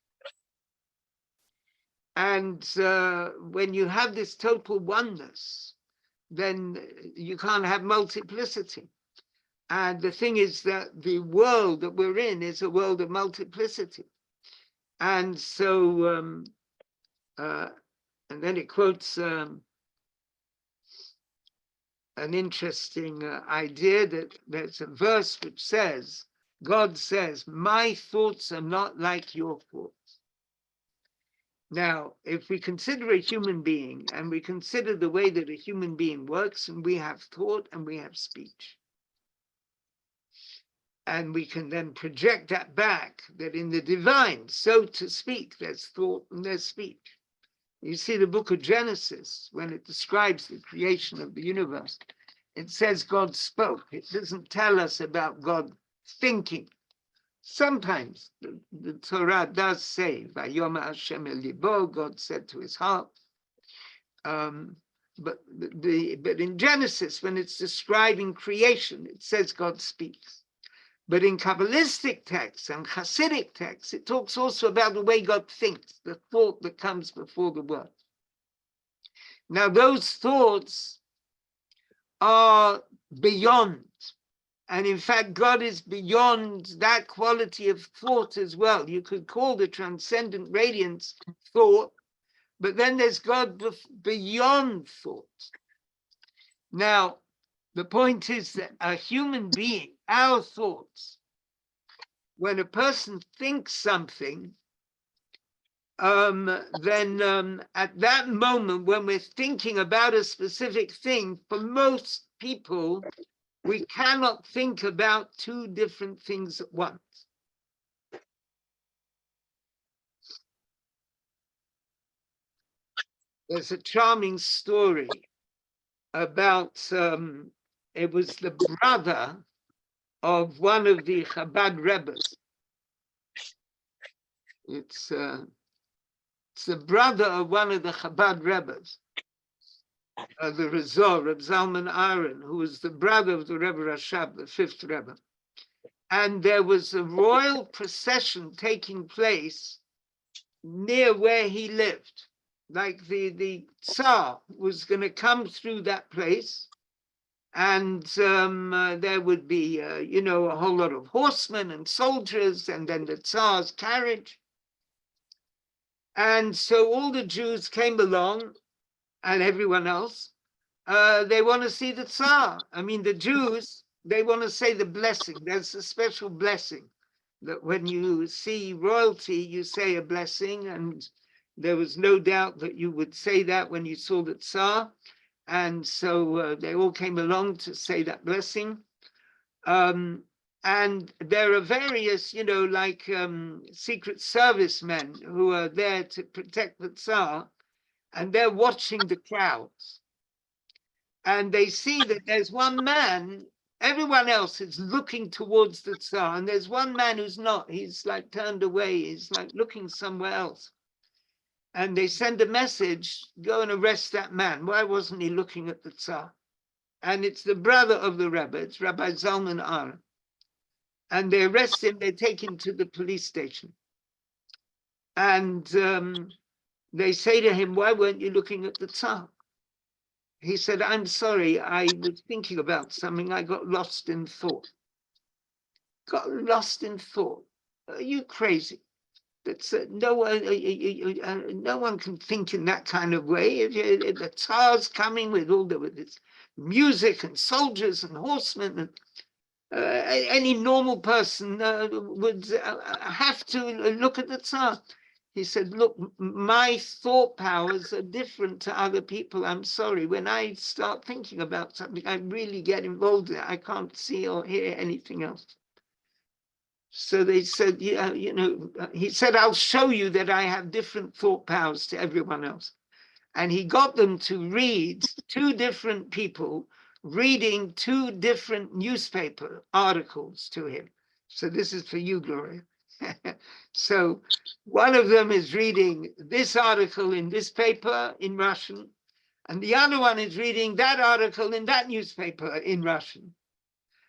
S1: And when you have this total oneness, then you can't have multiplicity. And the thing is that the world that we're in is a world of multiplicity. And so, and then it quotes an interesting idea that there's a verse which says, God says, my thoughts are not like your thoughts. Now, if we consider a human being and we consider the way that a human being works, and we have thought and we have speech, and we can then project that back, that in the divine, so to speak, there's thought and there's speech. You see the book of Genesis, when it describes the creation of the universe, it says God spoke. It doesn't tell us about God thinking. Sometimes the Torah does say, Vayom Hashem el libo, God said to his heart. But in Genesis, when it's describing creation, it says God speaks. But in Kabbalistic texts and Hasidic texts, it talks also about the way God thinks, the thought that comes before the word. Now, those thoughts are beyond. And in fact, God is beyond that quality of thought as well. You could call the transcendent radiance thought, but then there's God beyond thought. Now, the point is that a human being, our thoughts, when a person thinks something, then at that moment when we're thinking about a specific thing, for most people, we cannot think about two different things at once. There's a charming story about, it was the brother of one of the Chabad Rebbes. It's the brother of one of the Chabad Rebbes, the Rizor, Reb Zalman Aaron, who was the brother of the Rebbe Rashab, the fifth Rebbe. And there was a royal procession taking place near where he lived. Like the Tsar was going to come through that place, and there would be, a whole lot of horsemen and soldiers, and then the Tsar's carriage. And so all the Jews came along, and everyone else, they want to see the Tsar. I mean, the Jews, they want to say the blessing. There's a special blessing that when you see royalty, you say a blessing, and there was no doubt that you would say that when you saw the Tsar. And so they all came along to say that blessing. And there are various, like Secret Service men who are there to protect the Tsar, and they're watching the crowds. And they see that there's one man, everyone else is looking towards the Tsar, and there's one man who's not. He's like turned away, he's like looking somewhere else. And they send a message, go and arrest that man. Why wasn't he looking at the Tsar? And it's the brother of the Rebbe, it's Rabbi Zalman Aaron. And they arrest him, they take him to the police station. And they say to him, why weren't you looking at the Tsar? He said, I'm sorry, I was thinking about something, I got lost in thought. Got lost in thought. Are you crazy? That's no one can think in that kind of way. If the Tsar's coming with with its music and soldiers and horsemen, and any normal person would have to look at the Tsar. He said, look, my thought powers are different to other people. I'm sorry. When I start thinking about something, I really get involved in it. I can't see or hear anything else. So they said, yeah, he said, I'll show you that I have different thought powers to everyone else. And he got them to read two different people reading two different newspaper articles to him. So this is for you, Gloria. So one of them is reading this article in this paper in Russian, and the other one is reading that article in that newspaper in Russian.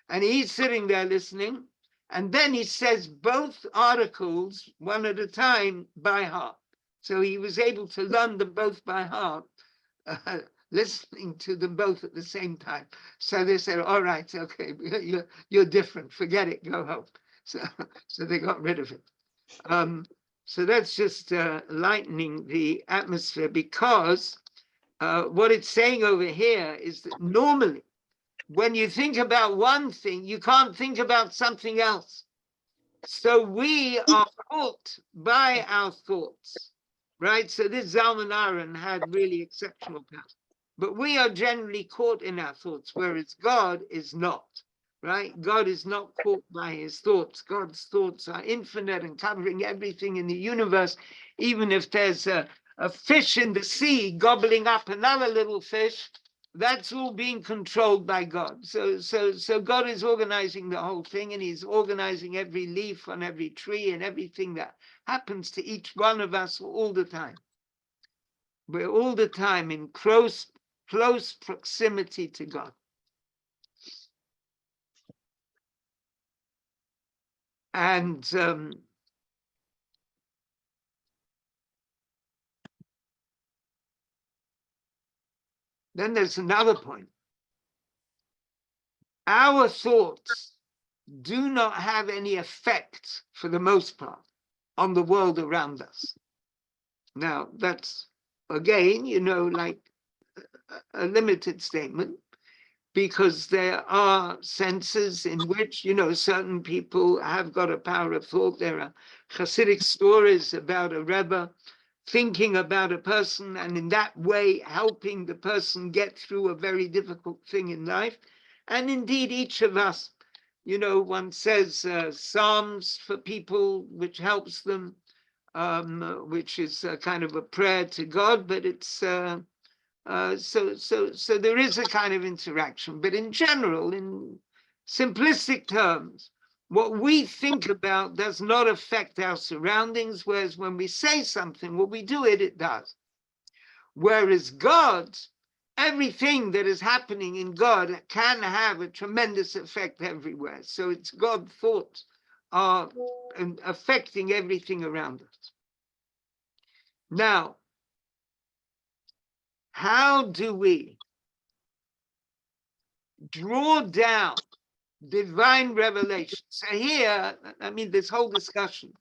S1: And he's sitting there listening, and then he says both articles one at a time by heart. So he was able to learn them both by heart, listening to them both at the same time. So they said, all right, okay, you're different, forget it, go home. So they got rid of it. So that's just lightening the atmosphere, because what it's saying over here is that normally when you think about one thing, you can't think about something else. So we are caught by our thoughts, right? So this Zalman Aaron had really exceptional power. But we are generally caught in our thoughts, whereas God is not, right? God is not caught by his thoughts. God's thoughts are infinite and covering everything in the universe. Even if there's a fish in the sea gobbling up another little fish, that's all being controlled by God. So God is organizing the whole thing, and he's organizing every leaf on every tree and everything that happens to each one of us all the time. We're all the time in close proximity to God. And then there's another point. Our thoughts do not have any effect, for the most part, on the world around us. Now, that's, again, like a limited statement, because there are senses in which, certain people have got a power of thought. There are Hasidic stories about a Rebbe thinking about a person, and in that way helping the person get through a very difficult thing in life. And indeed, each of us, one says psalms for people, which helps them, which is kind of a prayer to God, but it's so there is a kind of interaction. But in general, in simplistic terms, what we think about does not affect our surroundings, whereas when we say something, when we do it, it does. Whereas God, everything that is happening in God can have a tremendous effect everywhere. So it's God thoughts are affecting everything around us. Now, how do we draw down divine revelation? So here, this whole discussion,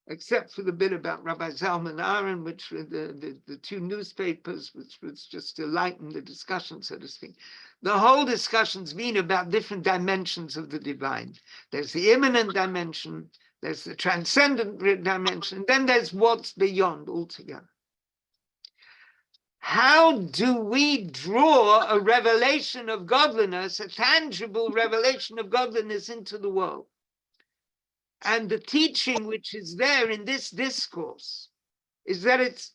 S1: except for the bit about Rabbi Zalman Aaron, which were the two newspapers, which was just to lighten the discussion, so to speak. The whole discussion's been about different dimensions of the divine. There's the immanent dimension, there's the transcendent dimension, then there's what's beyond altogether. how do we draw a revelation of godliness, a tangible revelation of godliness into the world? And the teaching which is there in this discourse is that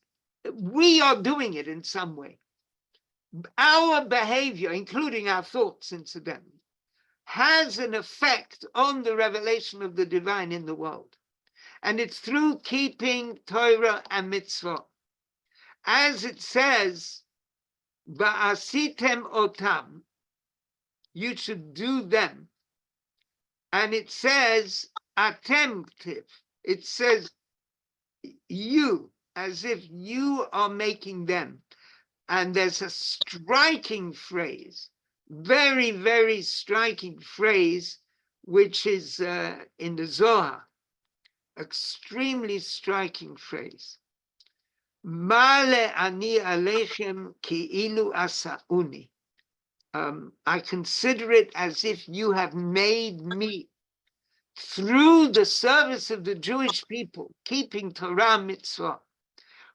S1: we are doing it in some way. Our behavior, including our thoughts, incidentally, has an effect on the revelation of the divine in the world. And it's through keeping Torah and mitzvah. As it says, Va'asitem otam, you should do them. And it says, attemptive. It says, you, as if you are making them. And there's a striking phrase, very, very striking phrase, which is in the Zohar, extremely striking phrase. Male ani alechem ki'ilu asauni. I consider it as if you have made me, through the service of the Jewish people, keeping Torah mitzvah,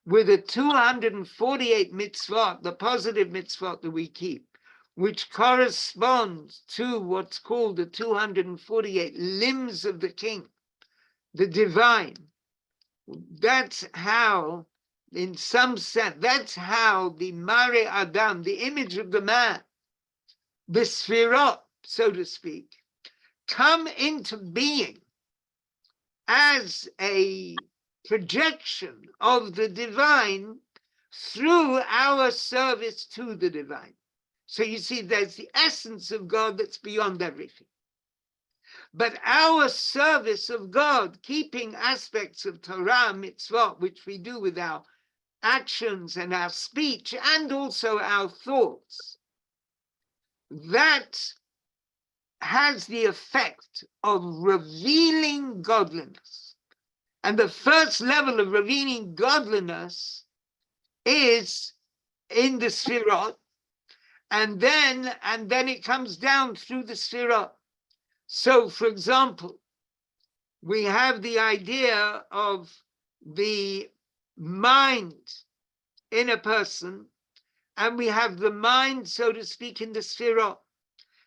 S1: with the 248 mitzvot, the positive mitzvot that we keep, which corresponds to what's called the 248 limbs of the king, the divine. That's how, in some sense, that's how the Mare Adam, the image of the man, the Sphirot, so to speak, come into being as a projection of the divine through our service to the divine. So you see, there's the essence of God that's beyond everything. But our service of God, keeping aspects of Torah, mitzvot, which we do with our actions and our speech and also our thoughts, that has the effect of revealing godliness. And the first level of revealing godliness is in the Sphirot, and then it comes down through the Sphirot. So, for example, we have the idea of the mind in a person, and we have the mind, so to speak, in the Sphirot.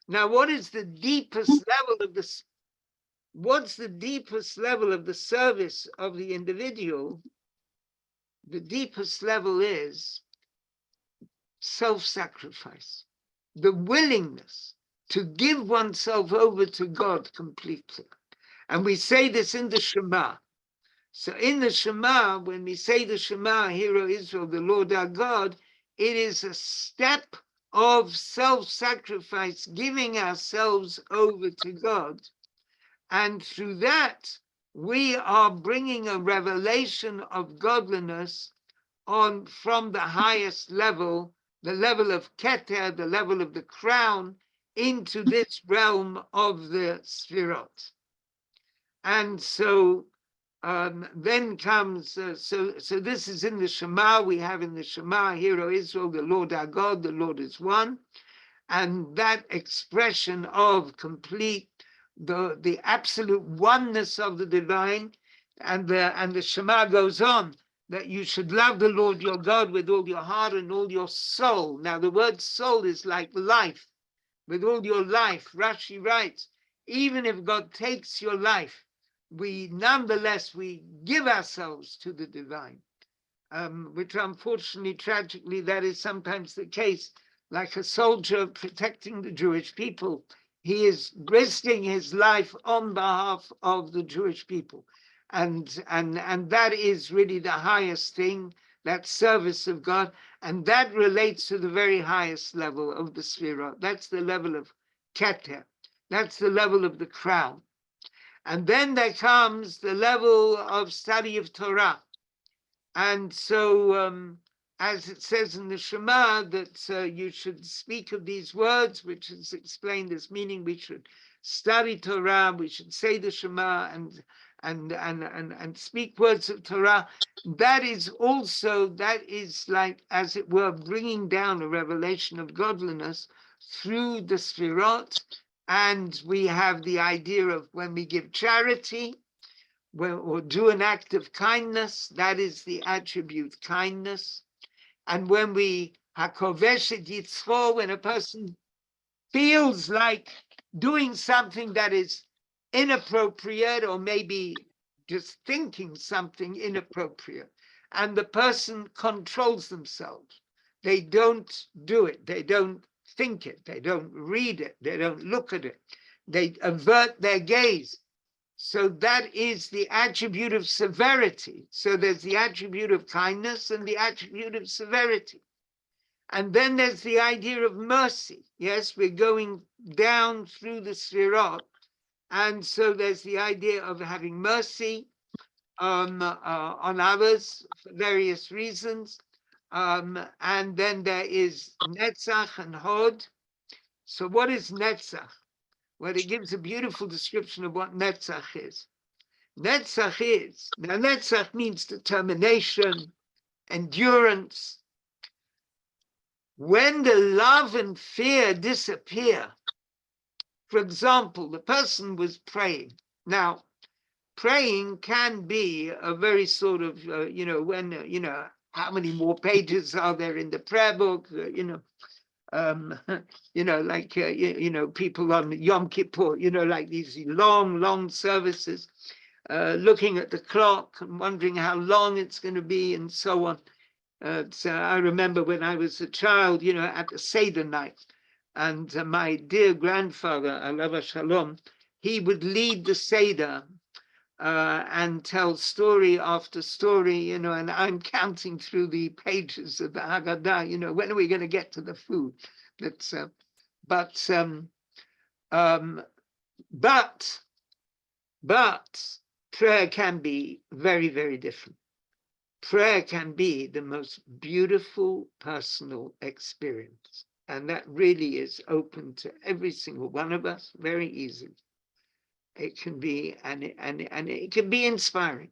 S1: Now, what is the deepest level of this? What's the deepest level of the service of the individual? The deepest level is self-sacrifice, the willingness to give oneself over to God completely. And we say this in the Shema. So in the Shema, when we say the Shema, Hear, O Israel, the Lord our God, it is a step of self-sacrifice, giving ourselves over to God. And through that, we are bringing a revelation of godliness on from the highest level, the level of Keter, the level of the crown, into this realm of the Sphirot. And so then comes, so this is in the Shema. We have in the Shema, Hear, O Israel, the Lord our God, the Lord is one. And that expression of complete, the absolute oneness of the divine, and the Shema goes on, that you should love the Lord your God with all your heart and all your soul. Now the word soul is like life, with all your life. Rashi writes, even if God takes your life, we give ourselves to the divine, which unfortunately, tragically, that is sometimes the case. Like a soldier protecting the Jewish people, he is risking his life on behalf of the Jewish people. And that is really the highest thing, that service of God. And that relates to the very highest level of the Sphirot. That's the level of Keter. That's the level of the crown. And then there comes the level of study of Torah. And so, as it says in the Shema, that you should speak of these words, which is explained as meaning we should study Torah, we should say the Shema and speak words of Torah. That is like, as it were, bringing down a revelation of godliness through the Sphirot. And we have the idea of when we give charity, or do an act of kindness, that is the attribute kindness. And when we hakoveshet yitzcho, when a person feels like doing something that is inappropriate, or maybe just thinking something inappropriate, and the person controls themselves. They don't do it. They don't think it. They don't read it. They don't look at it. They avert their gaze. So that is the attribute of severity. So there's the attribute of kindness and the attribute of severity. And then there's the idea of mercy. Yes, we're going down through the Sfirot. And so there's the idea of having mercy on others for various reasons. And then there is Netzach and Hod. So what is Netzach? Well, it gives a beautiful description of what Netzach is. Netzach is, now Netzach means determination, endurance. When the love and fear disappear, for example, the person was praying. Now, praying can be a very sort of, when, how many more pages are there in the prayer book, like, people on Yom Kippur, like these long services, looking at the clock and wondering how long it's going to be and so on. So I remember when I was a child, at the Sedra night, and my dear grandfather, Alav Shalom, he would lead the Sedra and tell story after story, and I'm counting through the pages of the Haggadah, when are we going to get to the food? That's, but prayer can be very, very different. Prayer can be the most beautiful personal experience. And that really is open to every single one of us very easily. It can be, and it can be inspiring.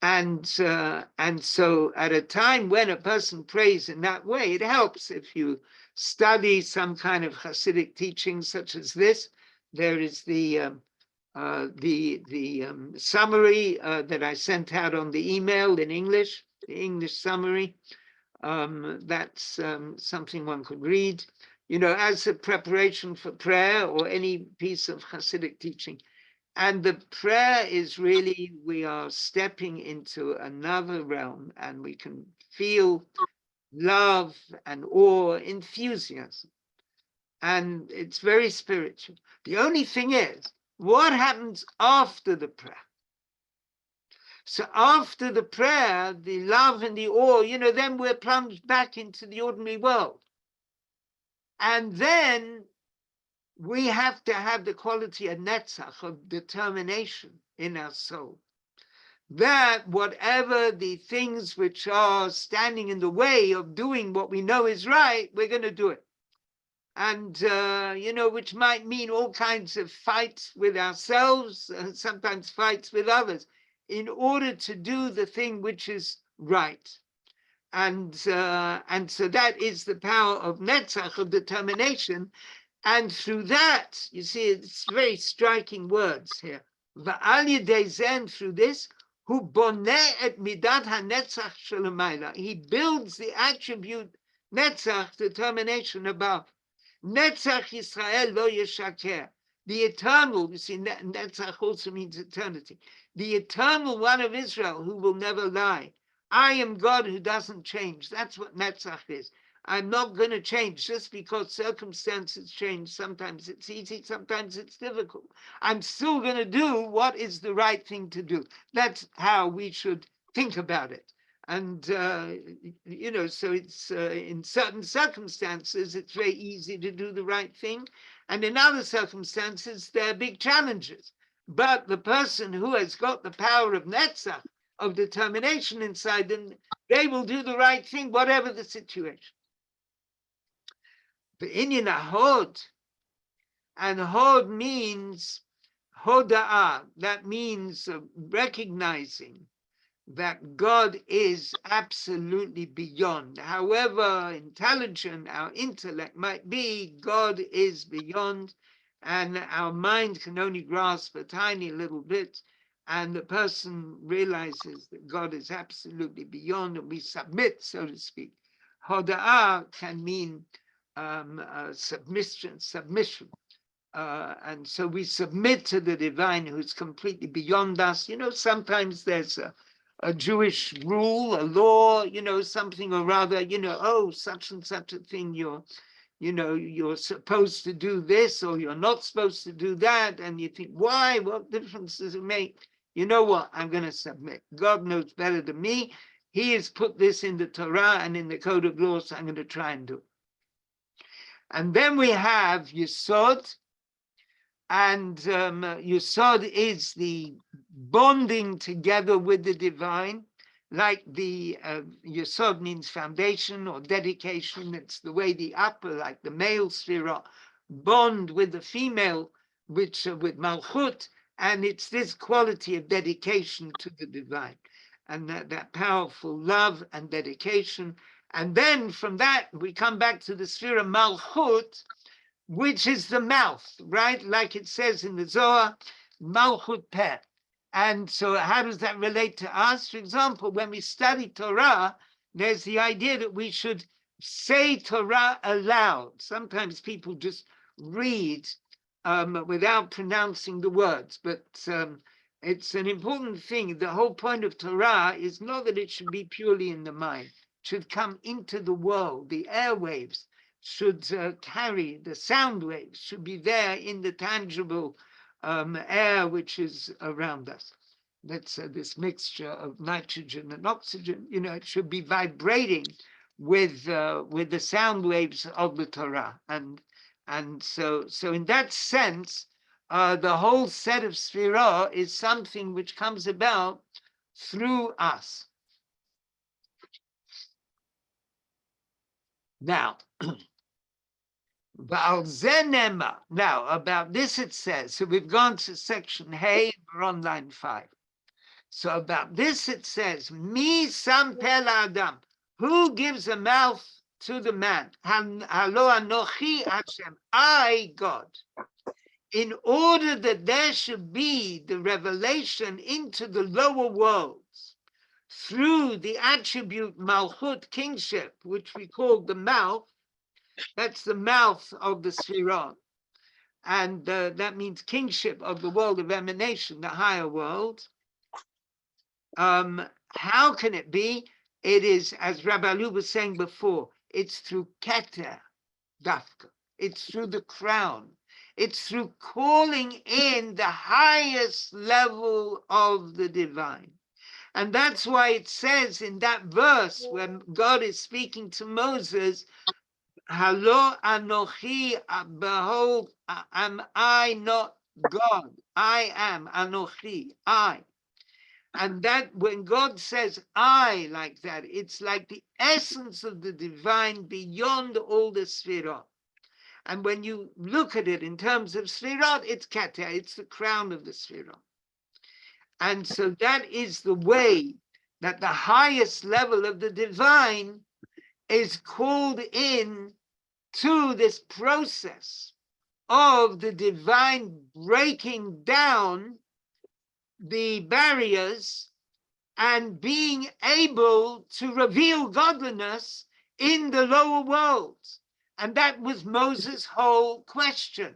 S1: And so at a time when a person prays in that way, it helps if you study some kind of Hasidic teaching such as this. There is the summary that I sent out on the email in English, the English summary. That's something one could read, as a preparation for prayer or any piece of Hasidic teaching. And the prayer is really, we are stepping into another realm, and we can feel love and awe, enthusiasm. And it's very spiritual. The only thing is, what happens after the prayer? So after the prayer, the love and the awe, then we're plunged back into the ordinary world. And then we have to have the quality of netzach, of determination in our soul. That whatever the things which are standing in the way of doing what we know is right, we're going to do it. And, which might mean all kinds of fights with ourselves, and sometimes fights with others, in order to do the thing which is right. And so that is the power of netzach, of determination. And through that, you see, it's very striking words here. Va'al yedei zen, through this, hu boneh et midat hanetzach shelamayla. He builds the attribute netzach, determination, above. Netzach Yisrael lo yeshaker. The eternal, you see, netzach also means eternity. The eternal one of Israel who will never lie. I am God who doesn't change. That's what netzach is. I'm not going to change just because circumstances change. Sometimes it's easy, sometimes it's difficult. I'm still going to do what is the right thing to do. That's how we should think about it. And, so it's in certain circumstances, it's very easy to do the right thing. And in other circumstances, there are big challenges. But the person who has got the power of netzach, of determination inside them, they will do the right thing, whatever the situation. The Indian hod, and hod means hoda'ah, that means recognizing that God is absolutely beyond. However intelligent our intellect might be, God is beyond, and our mind can only grasp a tiny little bit. and the person realizes that God is absolutely beyond, and we submit, so to speak. Hoda'ah can mean submission. And so we submit to the divine who's completely beyond us. Sometimes there's a Jewish rule, a law, something or other, oh, such and such a thing, you're supposed to do this or you're not supposed to do that. And you think, why? What difference does it make? You know what? I'm going to submit. God knows better than me. He has put this in the Torah and in the Code of Law, so I'm going to try and do it. And then we have Yesod, and Yesod is the bonding together with the divine, like the Yesod means foundation or dedication. It's the way the upper, like the male sphere, bond with the female, which with Malchut, and it's this quality of dedication to the divine, and that powerful love and dedication. And then from that, we come back to the sphere of Malchut, which is the mouth, right? Like it says in the Zohar, Malchut Peh. And so how does that relate to us? For example, when we study Torah, there's the idea that we should say Torah aloud. Sometimes people just read without pronouncing the words, but it's an important thing. The whole point of Torah is not that it should be purely in the mind. It should come into the world. The airwaves should carry, the sound waves should be there in the tangible air which is around us. That's this mixture of nitrogen and oxygen. It should be vibrating with the sound waves of the Torah, and so in that sense, the whole set of Sphirah is something which comes about through us. Now, now about this it says, so we've gone to section Hey, we're on line 5. So about this it says, Mi sam pel adam, who gives a mouth to the man? Halo anochi Hashem, I, God. In order that there should be the revelation into the lower worlds through the attribute Malchut, kingship, which we call the mouth. That's the mouth of the Sphirah. And that means kingship of the world of emanation, the higher world. How can it be? It is, as Rabbi Lu was saying before, it's through Keter, Dafka. It's through the crown. It's through calling in the highest level of the divine. And that's why it says in that verse when God is speaking to Moses, Halo Anochi, behold, am I not God? I am Anochi, I. And that when God says I like that, it's like the essence of the divine beyond all the Sphirot. And when you look at it in terms of Sphirot, it's Keter, it's the crown of the Sphirot. And so that is the way that the highest level of the divine is called in to this process of the divine breaking down the barriers and being able to reveal godliness in the lower worlds. And that was Moses' whole question.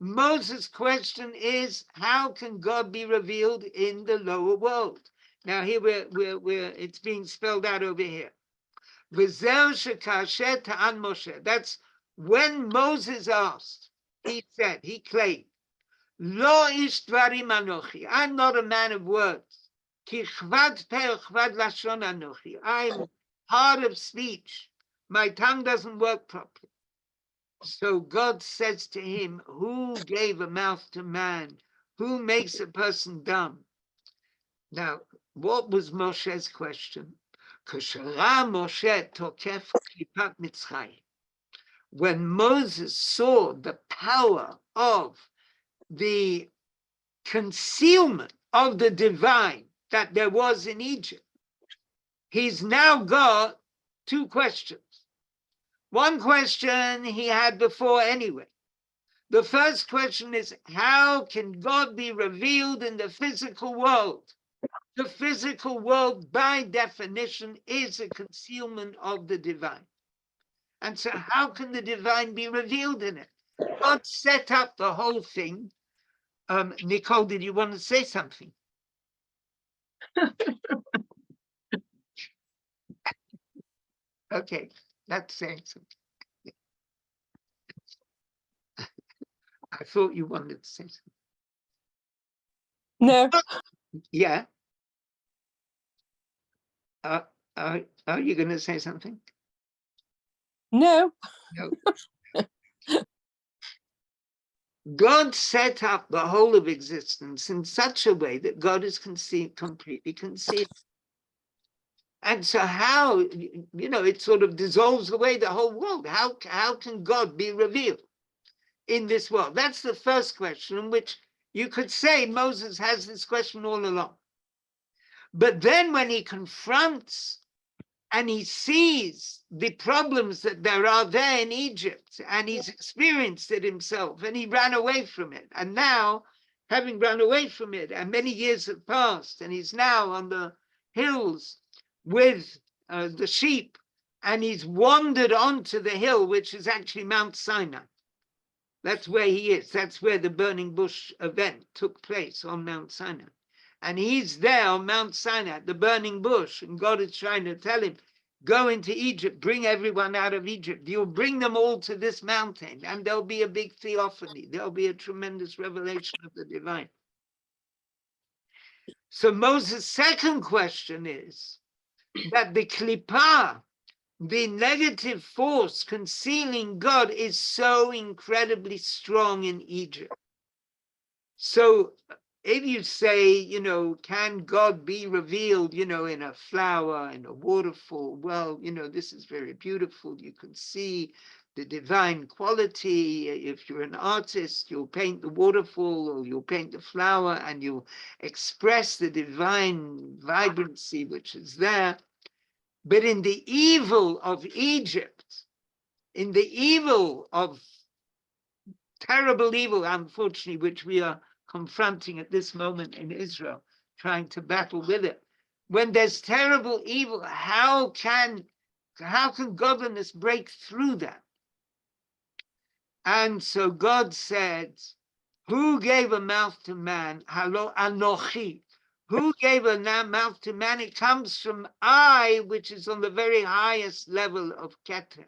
S1: Moses' question is, how can God be revealed in the lower world? Now here it's being spelled out over here. That's when Moses asked, he said, he claimed, Lo ish dvarim anochi, I'm not a man of words. Ki chvad peh chvad lashon anochi, I'm hard of speech. My tongue doesn't work properly. So God says to him, who gave a mouth to man? Who makes a person dumb? Now, what was Moshe's question? When Moses saw the power of the concealment of the divine that there was in Egypt, he's now got two questions. One question he had before anyway. The first question is, how can God be revealed in the physical world? The physical world, by definition, is a concealment of the divine. And so how can the divine be revealed in it? God set up the whole thing. Nicole, did you want to say something? Okay, that's saying something. I thought you wanted to say something.
S4: No.
S1: Yeah. Are you going to say something?
S4: No.
S1: No. God set up the whole of existence in such a way that God is completely concealed. And so how, it sort of dissolves away the whole world. How can God be revealed in this world? That's the first question, in which you could say Moses has this question all along. But then when he confronts and he sees the problems that there are there in Egypt, and he's experienced it himself, and he ran away from it. And now, having run away from it, and many years have passed, and he's now on the hills with the sheep, and he's wandered onto the hill, which is actually Mount Sinai. That's where he is. That's where the burning bush event took place, on Mount Sinai. And he's there on Mount Sinai, the burning bush, and God is trying to tell him, go into Egypt, bring everyone out of Egypt. You'll bring them all to this mountain, and there'll be a big theophany. There'll be a tremendous revelation of the divine. So Moses' second question is that the klippah, the negative force concealing God, is so incredibly strong in Egypt. So if you say, can God be revealed, in a flower, in a waterfall? Well, this is very beautiful. You can see the divine quality. If you're an artist, you'll paint the waterfall or you'll paint the flower, and you'll express the divine vibrancy which is there. But in the evil of Egypt, in the evil of terrible evil, unfortunately, which we are confronting at this moment in Israel, trying to battle with it. When there's terrible evil, how can godliness break through that? And so God said, who gave a mouth to man? Halo anochi. Who gave a mouth to man? It comes from I, which is on the very highest level of Keter.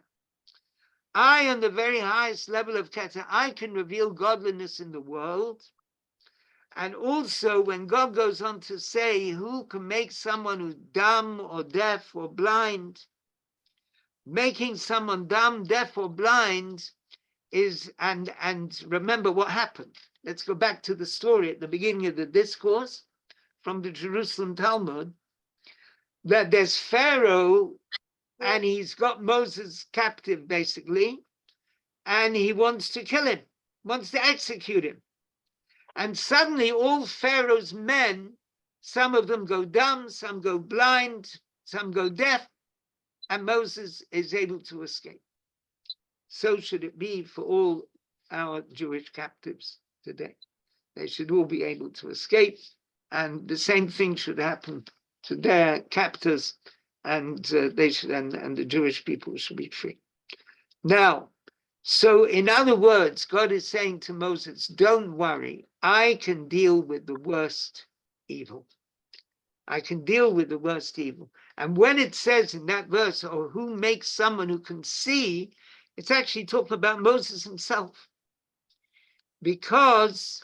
S1: I, on the very highest level of Keter, I can reveal godliness in the world. And also, when God goes on to say, who can make someone who's dumb or deaf or blind? Making someone dumb, deaf, or blind is, and remember what happened. Let's go back to the story at the beginning of the discourse from the Jerusalem Talmud, that there's Pharaoh, and he's got Moses captive, basically, and he wants to kill him, wants to execute him. And suddenly all Pharaoh's men, some of them go dumb, some go blind, some go deaf, and Moses is able to escape. So should it be for all our Jewish captives today. They should all be able to escape, and the same thing should happen to their captors, and they should, and the Jewish people should be free. Now, so in other words, God is saying to Moses, don't worry, I can deal with the worst evil. I can deal with the worst evil. And when it says in that verse, or who makes someone who can see, it's actually talking about Moses himself. Because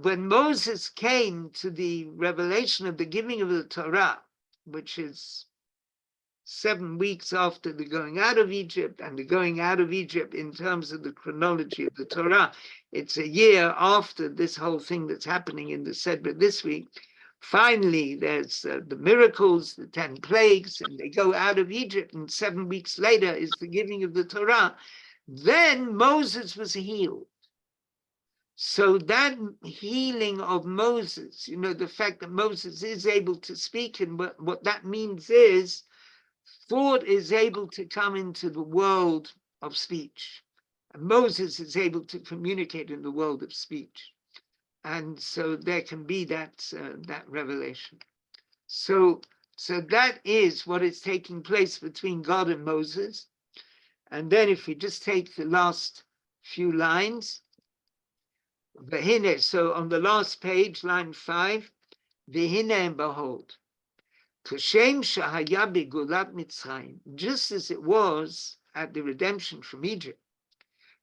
S1: when Moses came to the revelation of the giving of the Torah, which is 7 weeks after the going out of Egypt, and the going out of Egypt in terms of the chronology of the Torah, it's a year after this whole thing that's happening in the Sedra this week. Finally, there's the miracles, the 10 plagues, and they go out of Egypt, and 7 weeks later is the giving of the Torah. Then Moses was healed. So that healing of Moses, the fact that Moses is able to speak, and what that means is thought is able to come into the world of speech. And Moses is able to communicate in the world of speech. And so there can be that revelation. So that is what is taking place between God and Moses. And then if we just take the last few lines, so on the last page, line 5, V'hine and behold, Kashem shahaya begulat Mitzrayim, just as it was at the redemption from Egypt,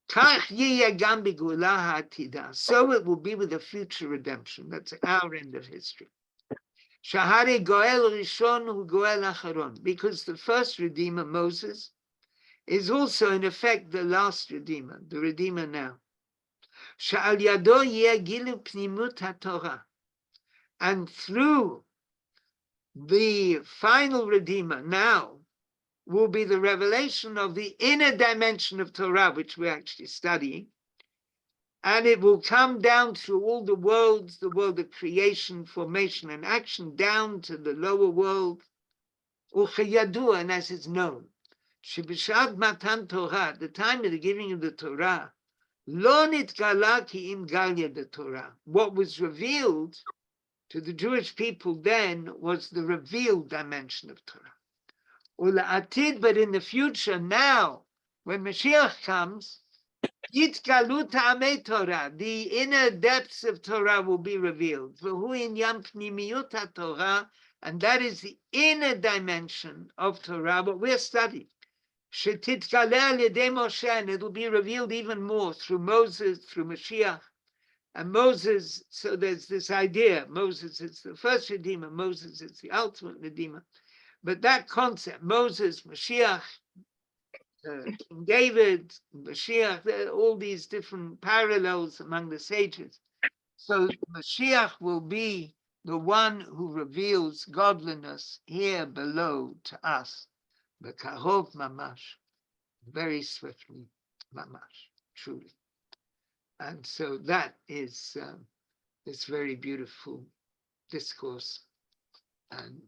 S1: Kach yeh gam begulah ha'atida, so it will be with the future redemption. That's our end of history. Shahare goel rishon hu goel acharon, because the first Redeemer, Moses, is also in effect the last Redeemer, the Redeemer now. Sha'al yado yeh gilu pnimut haTorah, and through the final Redeemer now will be the revelation of the inner dimension of Torah, which we're actually studying. And it will come down through all the worlds, the world of creation, formation, and action, down to the lower world. And as it's known, Shebishad Matan Torah, at the time of the giving of the Torah, Lo nitgala ki im galia the Torah. What was revealed to the Jewish people then was the revealed dimension of Torah. Ula'atid, but in the future, now, when Mashiach comes, Yitgalu ta'amei Torah, the inner depths of Torah will be revealed. V'hu inyan pnimiyut haTorah, and that is the inner dimension of Torah, what we're studying. Shetitgale al yedei Moshe, and it will be revealed even more through Moses, through Mashiach. And Moses, so there's this idea, Moses is the first Redeemer, Moses is the ultimate Redeemer. But that concept, Moses, Mashiach, King David, Mashiach, all these different parallels among the sages. So Mashiach will be the one who reveals godliness here below to us. Bekarov mamash, very swiftly, mamash, truly. And so that is this very beautiful discourse. And